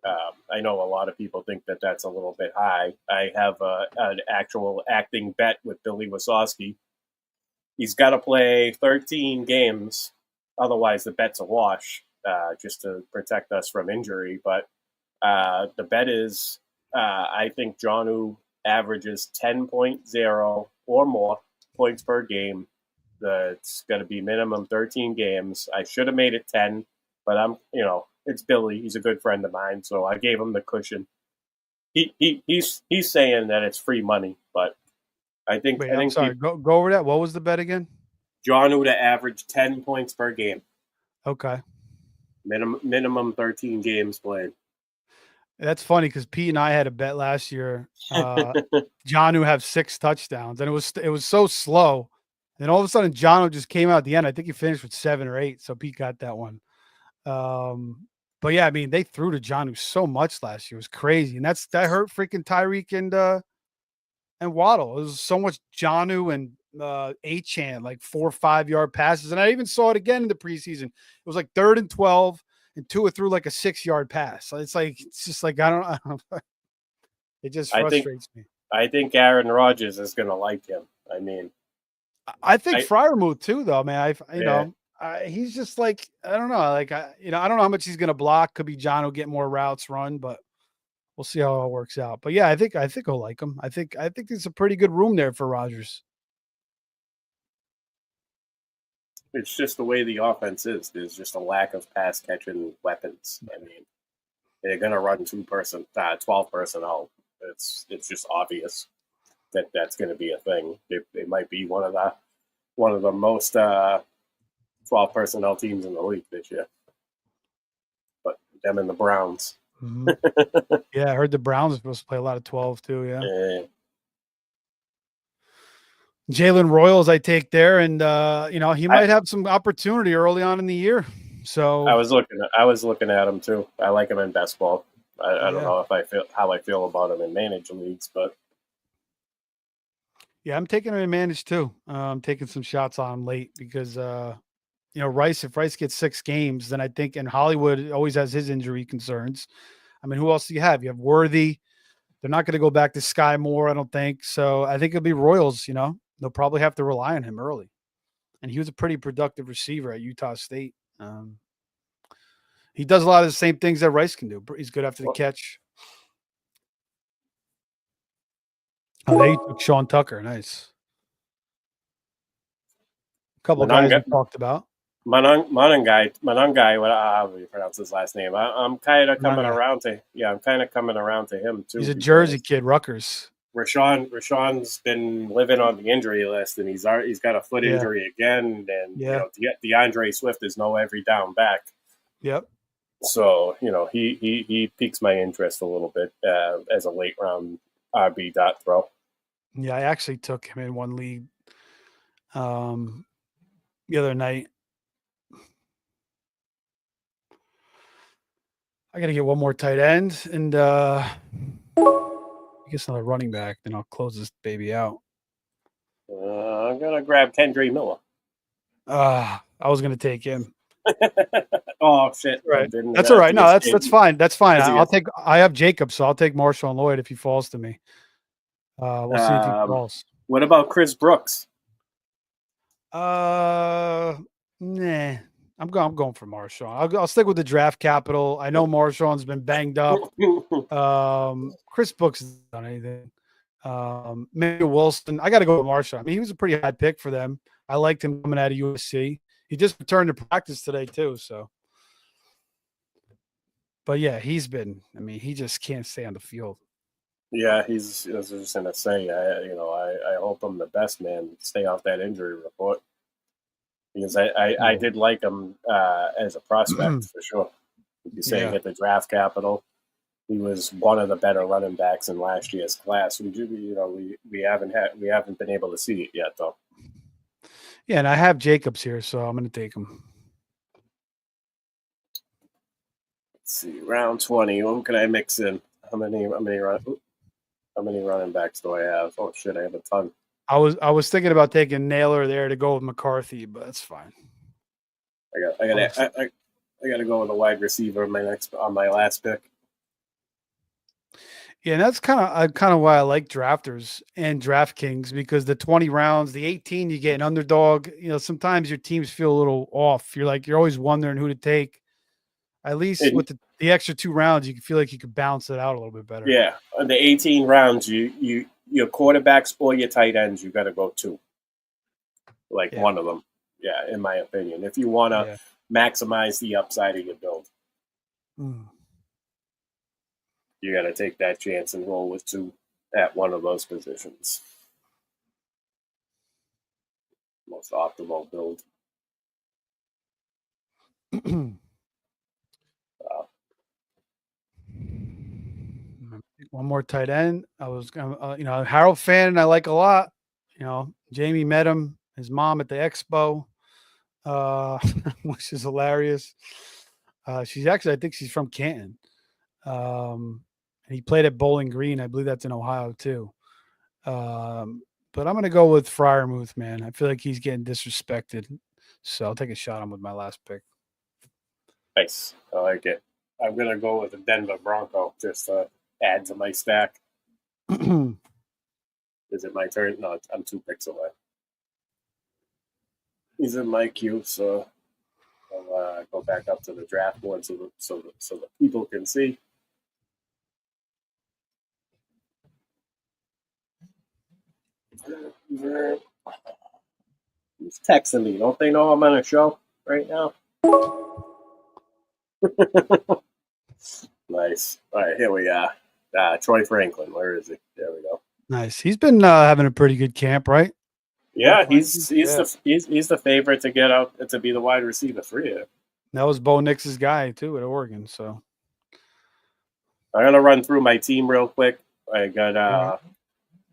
I know a lot of people think that that's a little bit high. I have an actual acting bet with Billy Wasowski. He's got to play 13 games, otherwise the bet's a wash, just to protect us from injury. But the bet is. I think Jonnu averages 10.0 or more points per game. It's going to be minimum 13 games. I should have made it 10, but it's Billy. He's a good friend of mine, so I gave him the cushion. He's saying that it's free money, but I think. I'm sorry. Go over that. What was the bet again? Jonnu to average 10 points per game. Okay. Minimum 13 games played. That's funny because Pete and I had a bet last year. Jonnu have 6 touchdowns, and it was so slow. And all of a sudden, Jonnu just came out at the end. I think he finished with 7 or 8, so Pete got that one. But yeah, I mean, they threw to Jonnu so much last year. It was crazy, and that hurt freaking Tyreek and Waddle. It was so much Jonnu and Achane, like 4 or 5 yard passes, and I even saw it again in the preseason. It was like 3rd and 12. And Tua threw like a 6-yard pass. So it's just like I don't know. It just frustrates me. I think Aaron Rodgers is going to like him. I mean, I think Freiermuth too, though, man. He's just like, I don't know. Like, I don't know how much he's going to block. Could be John will get more routes run, but we'll see how it all works out. But yeah, I think he'll like him. I think there's a pretty good room there for Rodgers. It's just the way the offense is. There's just a lack of pass catching weapons. I mean, they're going to run 12 personnel. It's just obvious that that's going to be a thing. They might be one of the most 12 personnel teams in the league this year. But them and the Browns. Mm-hmm. Yeah, I heard the Browns are supposed to play a lot of 12 too. Yeah. Jalen Royals, I take there, and he might have some opportunity early on in the year. So I was looking at him too. I like him in best ball. I don't know how I feel about him in managed leagues, but yeah, I'm taking him in managed too. I'm taking some shots on him late because Rice. If Rice gets 6 games, then I think, and Hollywood always has his injury concerns. I mean, who else do you have? You have Worthy. They're not going to go back to Sky Moore, I don't think. So I think it'll be Royals. They'll probably have to rely on him early. And he was a pretty productive receiver at Utah State. He does a lot of the same things that Rice can do. He's good after the catch. Oh, they took Sean Tucker. Nice. A couple of guys we talked about. Manangai, how do you pronounce his last name? I'm kind of coming around to. Yeah, I'm kind of coming around to him too. He's a Jersey kid, Rutgers. Rashawn's been living on the injury list, and he's got a foot injury again. And DeAndre Swift is no every down back. Yep. So he piques my interest a little bit as a late round RB dot throw. Yeah, I actually took him in one league the other night. I got to get one more tight end and I guess another running back. Then I'll close this baby out. I'm gonna grab Kendry Miller. I was gonna take him. Oh shit! Right. That's all right. No, that's fine. That's fine. I have Jacob, so I'll take Marshall and Lloyd if he falls to me. We'll see if he falls. What about Chris Brooks? Nah. I'm going for Marshawn. I'll stick with the draft capital. I know Marshawn's been banged up. Chris Brooks hasn't done anything. Maybe Wilson. I got to go with Marshawn. I mean, he was a pretty high pick for them. I liked him coming out of USC. He just returned to practice today too. So, but yeah, he just can't stay on the field. Yeah, I was just gonna say, I hope I'm the best, man. Stay off that injury report. Because I did like him as a prospect for sure. You say he hit the draft capital. He was one of the better running backs in last year's class. We haven't been able to see it yet though. Yeah, and I have Jacobs here, so I'm going to take him. Let's see, round 20. What can I mix in? How many running backs do I have? Oh shit, I have a ton. I was thinking about taking Naylor there to go with McCarthy, but that's fine. I got to go with a wide receiver on my last pick. Yeah, and that's kind of why I like drafters and DraftKings, because the 20 rounds, the 18, you get an underdog. Sometimes your teams feel a little off. You're always wondering who to take. At least with the extra 2 rounds, you can feel like you could balance it out a little bit better. Yeah, on the 18 rounds, your quarterbacks or your tight ends, you got to go 2. One of them. Yeah, in my opinion, if you want to maximize the upside of your build. You got to take that chance and roll with 2 at one of those positions. Most optimal build. One more tight end. I was Harold fan I like a lot. Jamie met him, his mom at the expo, which is hilarious. I think she's from Canton. And he played at Bowling Green. I believe that's in Ohio too. But I'm going to go with Freiermuth, man. I feel like he's getting disrespected. So I'll take a shot on him with my last pick. Nice. I like it. I'm going to go with the Denver Bronco just to add to my stack. Is it my turn? No, I'm 2 picks away. He's in my queue, so I'll go back up to the draft board so the people can see. He's texting me. Don't they know I'm on a show right now? Nice. All right, here we are. Troy Franklin. Where is he? There we go. Nice. He's been having a pretty good camp, right? Yeah, he's the favorite to get out to be the wide receiver 3. That was Bo Nix's guy too at Oregon. So I'm gonna run through my team real quick. I got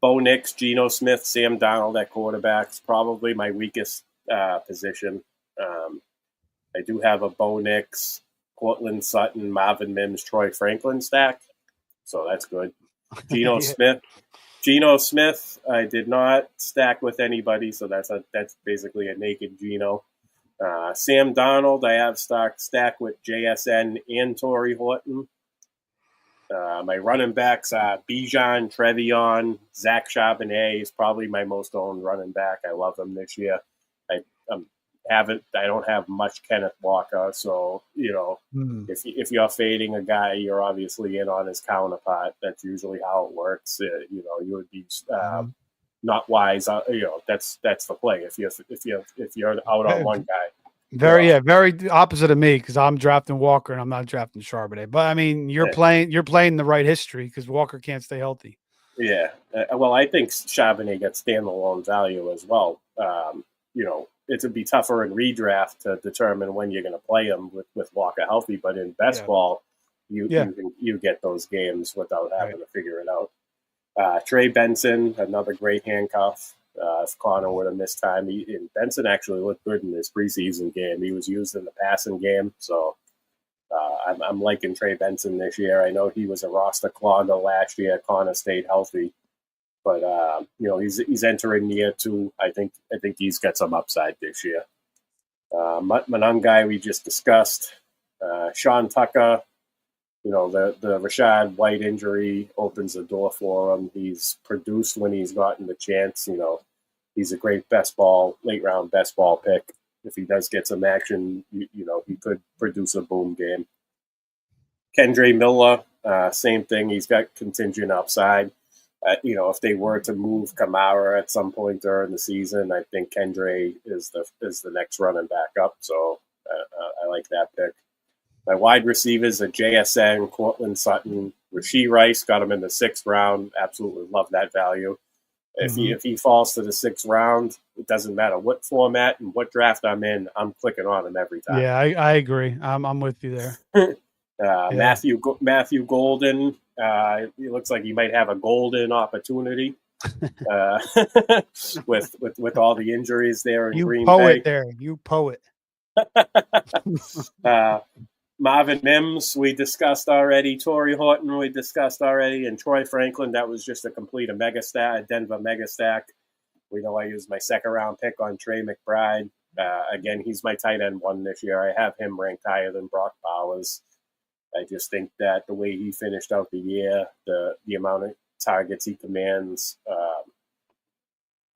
Bo Nix, Geno Smith, Sam Darnold at quarterbacks. Probably my weakest position. I do have a Bo Nix, Cortland Sutton, Marvin Mims, Troy Franklin stack, so that's good. Geno Smith, I did not stack with anybody, so that's basically a naked Geno. Sam Darnold, I have stacked with JSN and Torrey Horton. My running backs are Bijan, Trevion, Zach Charbonnet is probably my most owned running back. I love him this year. I don't have much Kenneth Walker, so if you're fading a guy, you're obviously in on his counterpart. That's usually how it works. You would be not wise. That's the play. If you're out on one guy. Very opposite of me because I'm drafting Walker and I'm not drafting Charbonnet. But I mean, you're playing the right history because Walker can't stay healthy. Yeah, well, I think Charbonnet gets standalone value as well. It would be tougher in redraft to determine when you're going to play him with Walker healthy, but in best ball, you get those games without having to figure it out. Trey Benson, another great handcuff. If Connor would have missed time, Benson actually looked good in his preseason game. He was used in the passing game, so I'm liking Trey Benson this year. I know he was a roster clogger last year. Connor stayed healthy. But he's entering year 2. I think he's got some upside this year. Monangai we just discussed. Sean Tucker, the Rashad White injury opens the door for him. He's produced when he's gotten the chance. He's a great late round best ball pick. If he does get some action, he could produce a boom game. Kendre Miller, same thing. He's got contingent upside. If they were to move Kamara at some point during the season, I think Kendre is the next running back up. So I like that pick. My wide receivers are JSN, Cortland Sutton, Rashee Rice. Got him in the 6th round. Absolutely love that value. If he falls to the 6th round, it doesn't matter what format and what draft I'm in. I'm clicking on him every time. Yeah, I agree. I'm with you there. Matthew Golden. It looks like he might have a golden opportunity with all the injuries there in Green Bay. You poet. Marvin Mims, we discussed already. Torrey Horton, we discussed already. And Troy Franklin, that was just a Denver mega stack. We know I used my 2nd round pick on Trey McBride. Again, he's my tight end 1 this year. I have him ranked higher than Brock Bowers. I just think that the way he finished out the year, the amount of targets he commands,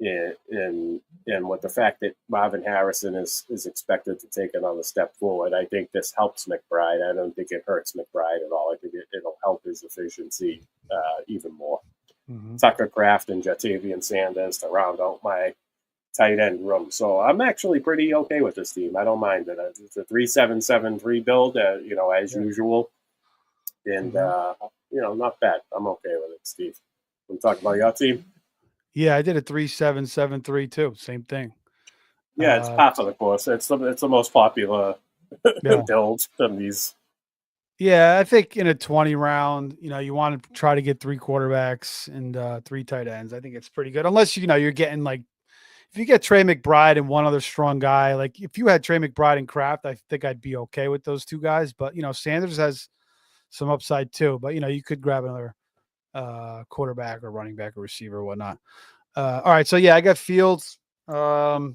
and with the fact that Marvin Harrison is expected to take another step forward, I think this helps McBride. I don't think it hurts McBride at all. I think it'll help his efficiency even more. Tucker Kraft and Jatavian Sanders to round out my tight end room. So I'm actually pretty okay with this team. I don't mind it. It's a 3-7-7-3 build, as usual. And, not bad. I'm okay with it, Steve. We talk about your team? Yeah, I did a 3-7-7-3 too. Same thing. Yeah, it's par for the course. It's the most popular build of these. Yeah, I think in a 20 round, you want to try to get 3 quarterbacks and 3 tight ends. I think it's pretty good. Unless, you're getting if you get Trey McBride and one other strong guy, like if you had Trey McBride and Kraft, I think I'd be okay with those 2 guys. But, Sanders has some upside too. But, you could grab another quarterback or running back or receiver or whatnot. All right. So, I got Fields to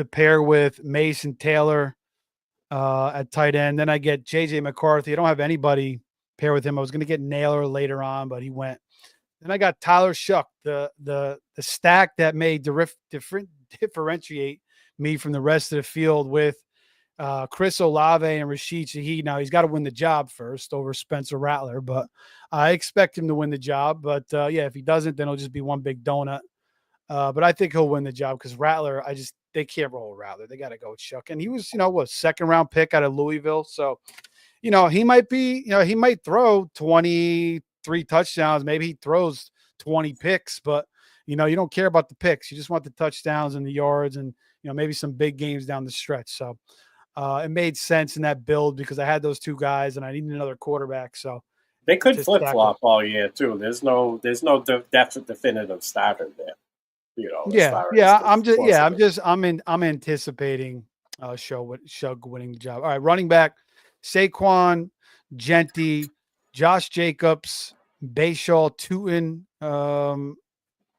pair with Mason Taylor at tight end. Then I get J.J. McCarthy. I don't have anybody pair with him. I was going to get Naylor later on, but he went. Then I got Tyler Shuck, the stack that may differentiate me from the rest of the field with Chris Olave and Rashid Shaheed. Now he's got to win the job first over Spencer Rattler, but I expect him to win the job. But yeah, if he doesn't, then it'll just be one big donut. But I think he'll win the job because Rattler, they can't roll Rattler. They got to go with Shuck. And he was, second round pick out of Louisville. So, he might be, he might throw 23 touchdowns. Maybe he throws 20 picks, but, you don't care about the picks. You just want the touchdowns and the yards and, maybe some big games down the stretch. So it made sense in that build because I had those two guys and I needed another quarterback. So they could flip flop all year too. There's no definitive starter there. I'm anticipating Shug winning the job. All right, running back, Saquon, Genti, Josh Jacobs, Bayshaw, Tootin,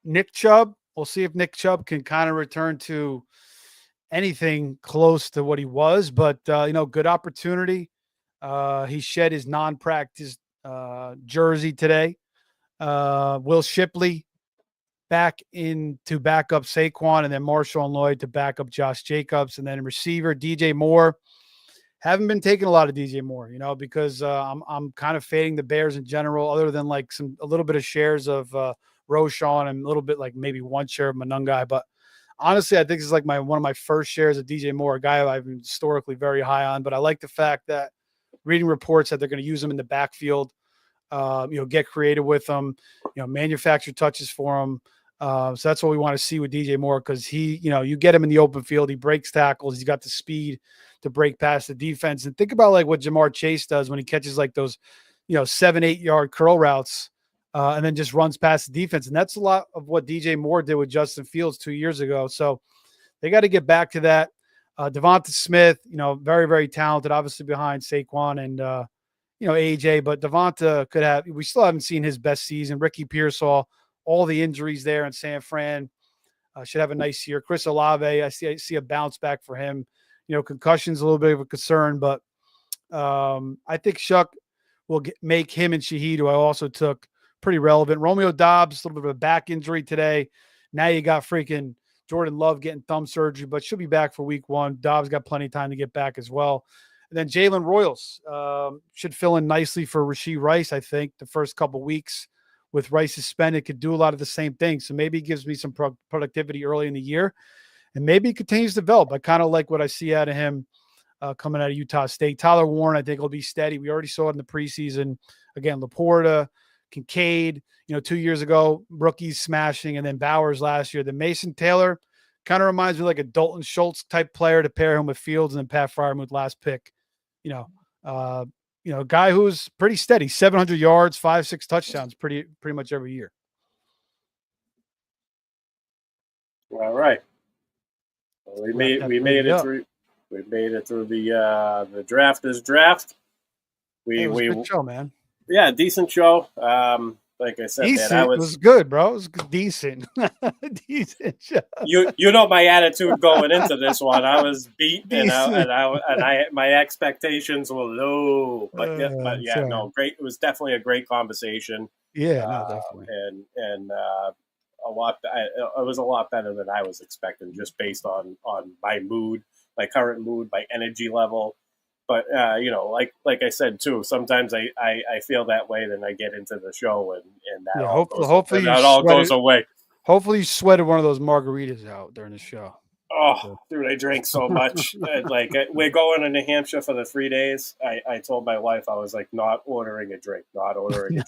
Nick Chubb. We'll see if Nick Chubb can kind of return to anything close to what he was, but good opportunity. He shed his non-practice jersey today. Will Shipley back in to back up Saquon, and then Marshall and Lloyd to back up Josh Jacobs, and then receiver DJ Moore. Haven't been taking a lot of DJ Moore, because I'm kind of fading the Bears in general, other than like a little bit of shares of Roschon and a little bit like maybe one share of Manungai. But honestly, I think this is like one of my first shares of DJ Moore, a guy I've been historically very high on. But I like the fact that reading reports that they're going to use him in the backfield, get creative with him, manufacture touches for him. So that's what we want to see with DJ Moore because he, you get him in the open field, he breaks tackles, he's got the speed to break past the defense. And think about like what Jamar Chase does when he catches like those, 7-8 yard curl routes and then just runs past the defense. And that's a lot of what DJ Moore did with Justin Fields 2 years ago. So they got to get back to that. Devonta Smith, very, very talented, obviously behind Saquon and, AJ, but Devonta we still haven't seen his best season. Ricky Pearsall, all the injuries there in San Fran, should have a nice year. Chris Olave, I see a bounce back for him. Concussion's a little bit of a concern, but I think Shuck will make him and Shaheed, who I also took, pretty relevant. Romeo Dobbs, a little bit of a back injury today. Now you got freaking Jordan Love getting thumb surgery, but she'll be back for week 1. Dobbs got plenty of time to get back as well. And then Jalen Royals should fill in nicely for Rashee Rice, I think, the first couple weeks. With Rice suspended, could do a lot of the same things. So maybe it gives me some productivity early in the year. And maybe he continues to develop. I kind of like what I see out of him coming out of Utah State. Tyler Warren, I think, will be steady. We already saw it in the preseason. Again, Laporta, Kincaid, 2 years ago, rookies smashing, and then Bowers last year. Then Mason Taylor kind of reminds me like a Dalton Schultz type player to pair him with Fields and then Pat Freiermuth last pick. A guy who's pretty steady, 700 yards, 5-6 touchdowns pretty much every year. All right. Well, we made it through the drafters draft. It was a good show, man. Yeah, decent show. Like I said, decent. Man, it was good, bro. It was decent. Decent show. You know my attitude going into this one. I was beat, and my expectations were low. But no, great. It was definitely a great conversation. Yeah, no, definitely. And it was a lot better than I was expecting, just based on my mood, my current mood, my energy level. But like I said too, sometimes I feel that way. Then I get into the show and that all goes away. Hopefully, you sweated one of those margaritas out during the show. Oh, dude, I drank so much. We're going to New Hampshire for the 3 days. I told my wife I was like not ordering a drink. Not ordering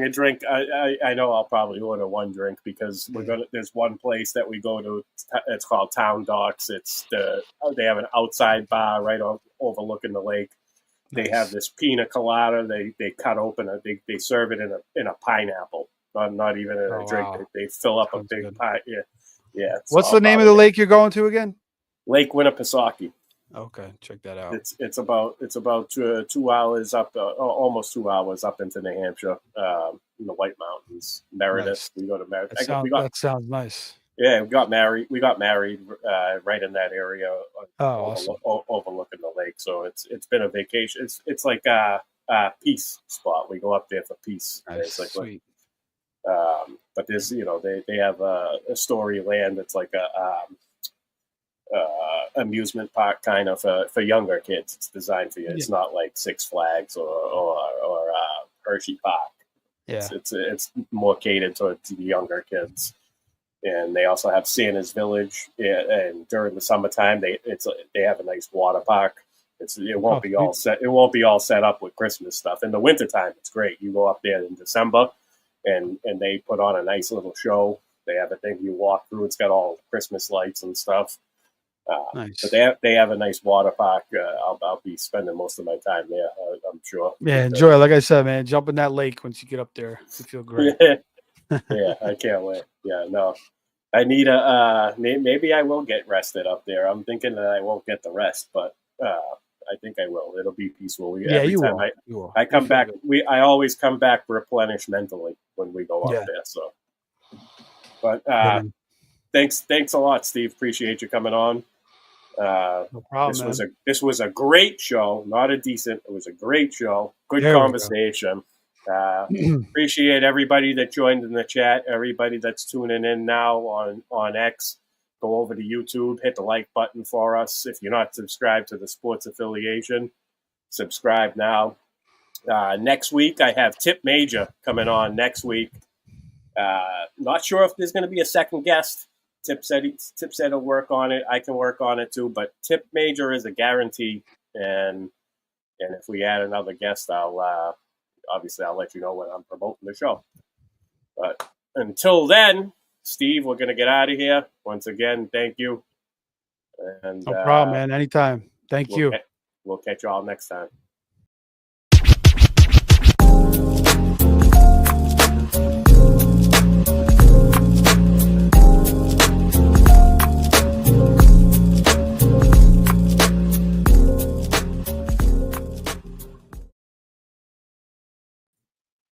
a drink. I know I'll probably order one drink because there's one place that we go to. It's called Town Docks. They have an outside bar right overlooking the lake. Nice. They have this pina colada. They cut open they serve it in a pineapple. Not even in a drink. Wow. They fill up a big pie. Yeah. What's the name of the lake you're going to again? Lake Winnipesaukee. Okay, check that out. It's about 2 hours up, almost 2 hours up into New Hampshire, in the White Mountains. Meredith. Nice. We go to Meredith. That sounds nice. Yeah, we got married right in that area. Awesome. Overlooking the lake. So it's been a vacation. It's like a peace spot. We go up there for peace. Nice. Sweet. But there's they have a story land that's like amusement park kind of for younger kids. It's designed for you. It's not like Six Flags or Hershey Park. Yeah. It's more catered towards the younger kids. And they also have Santa's Village, and during the summertime, they have a nice water park. It won't be all set up with Christmas stuff. In the wintertime, it's great. You go up there in December, and they put on a nice little show. They have a thing you walk through. It's got all Christmas lights and stuff. Nice. But they have a nice water park. I'll be spending most of my time there. I'm sure. Yeah, enjoy. Like I said, man, jump in that lake once you get up there. You feel great. Yeah, I can't wait. Yeah, no. I need maybe I will get rested up there. I'm thinking that I won't get the rest, but I think I will. It'll be peaceful. You will. I come back. I always come back replenished mentally when we go up there. So, but thanks a lot, Steve. Appreciate you coming on. No problem. This was a great show. Not a decent. It was a great show. Good conversation. Appreciate everybody that joined in the chat, everybody that's tuning in now on X. Go over to YouTube, hit the like button for us. If you're not subscribed to the Sports Affiliation, subscribe now. Next week, I have Tip Major coming on next week. Not sure if there's going to be a second guest. Tip said he'll work on it. I can work on it too, but Tip Major is a guarantee. And if we add another guest, obviously, I'll let you know when I'm promoting the show. But until then, Steve, we're going to get out of here. Once again, thank you. And no problem, man. Anytime. Thank you. We'll catch you all next time.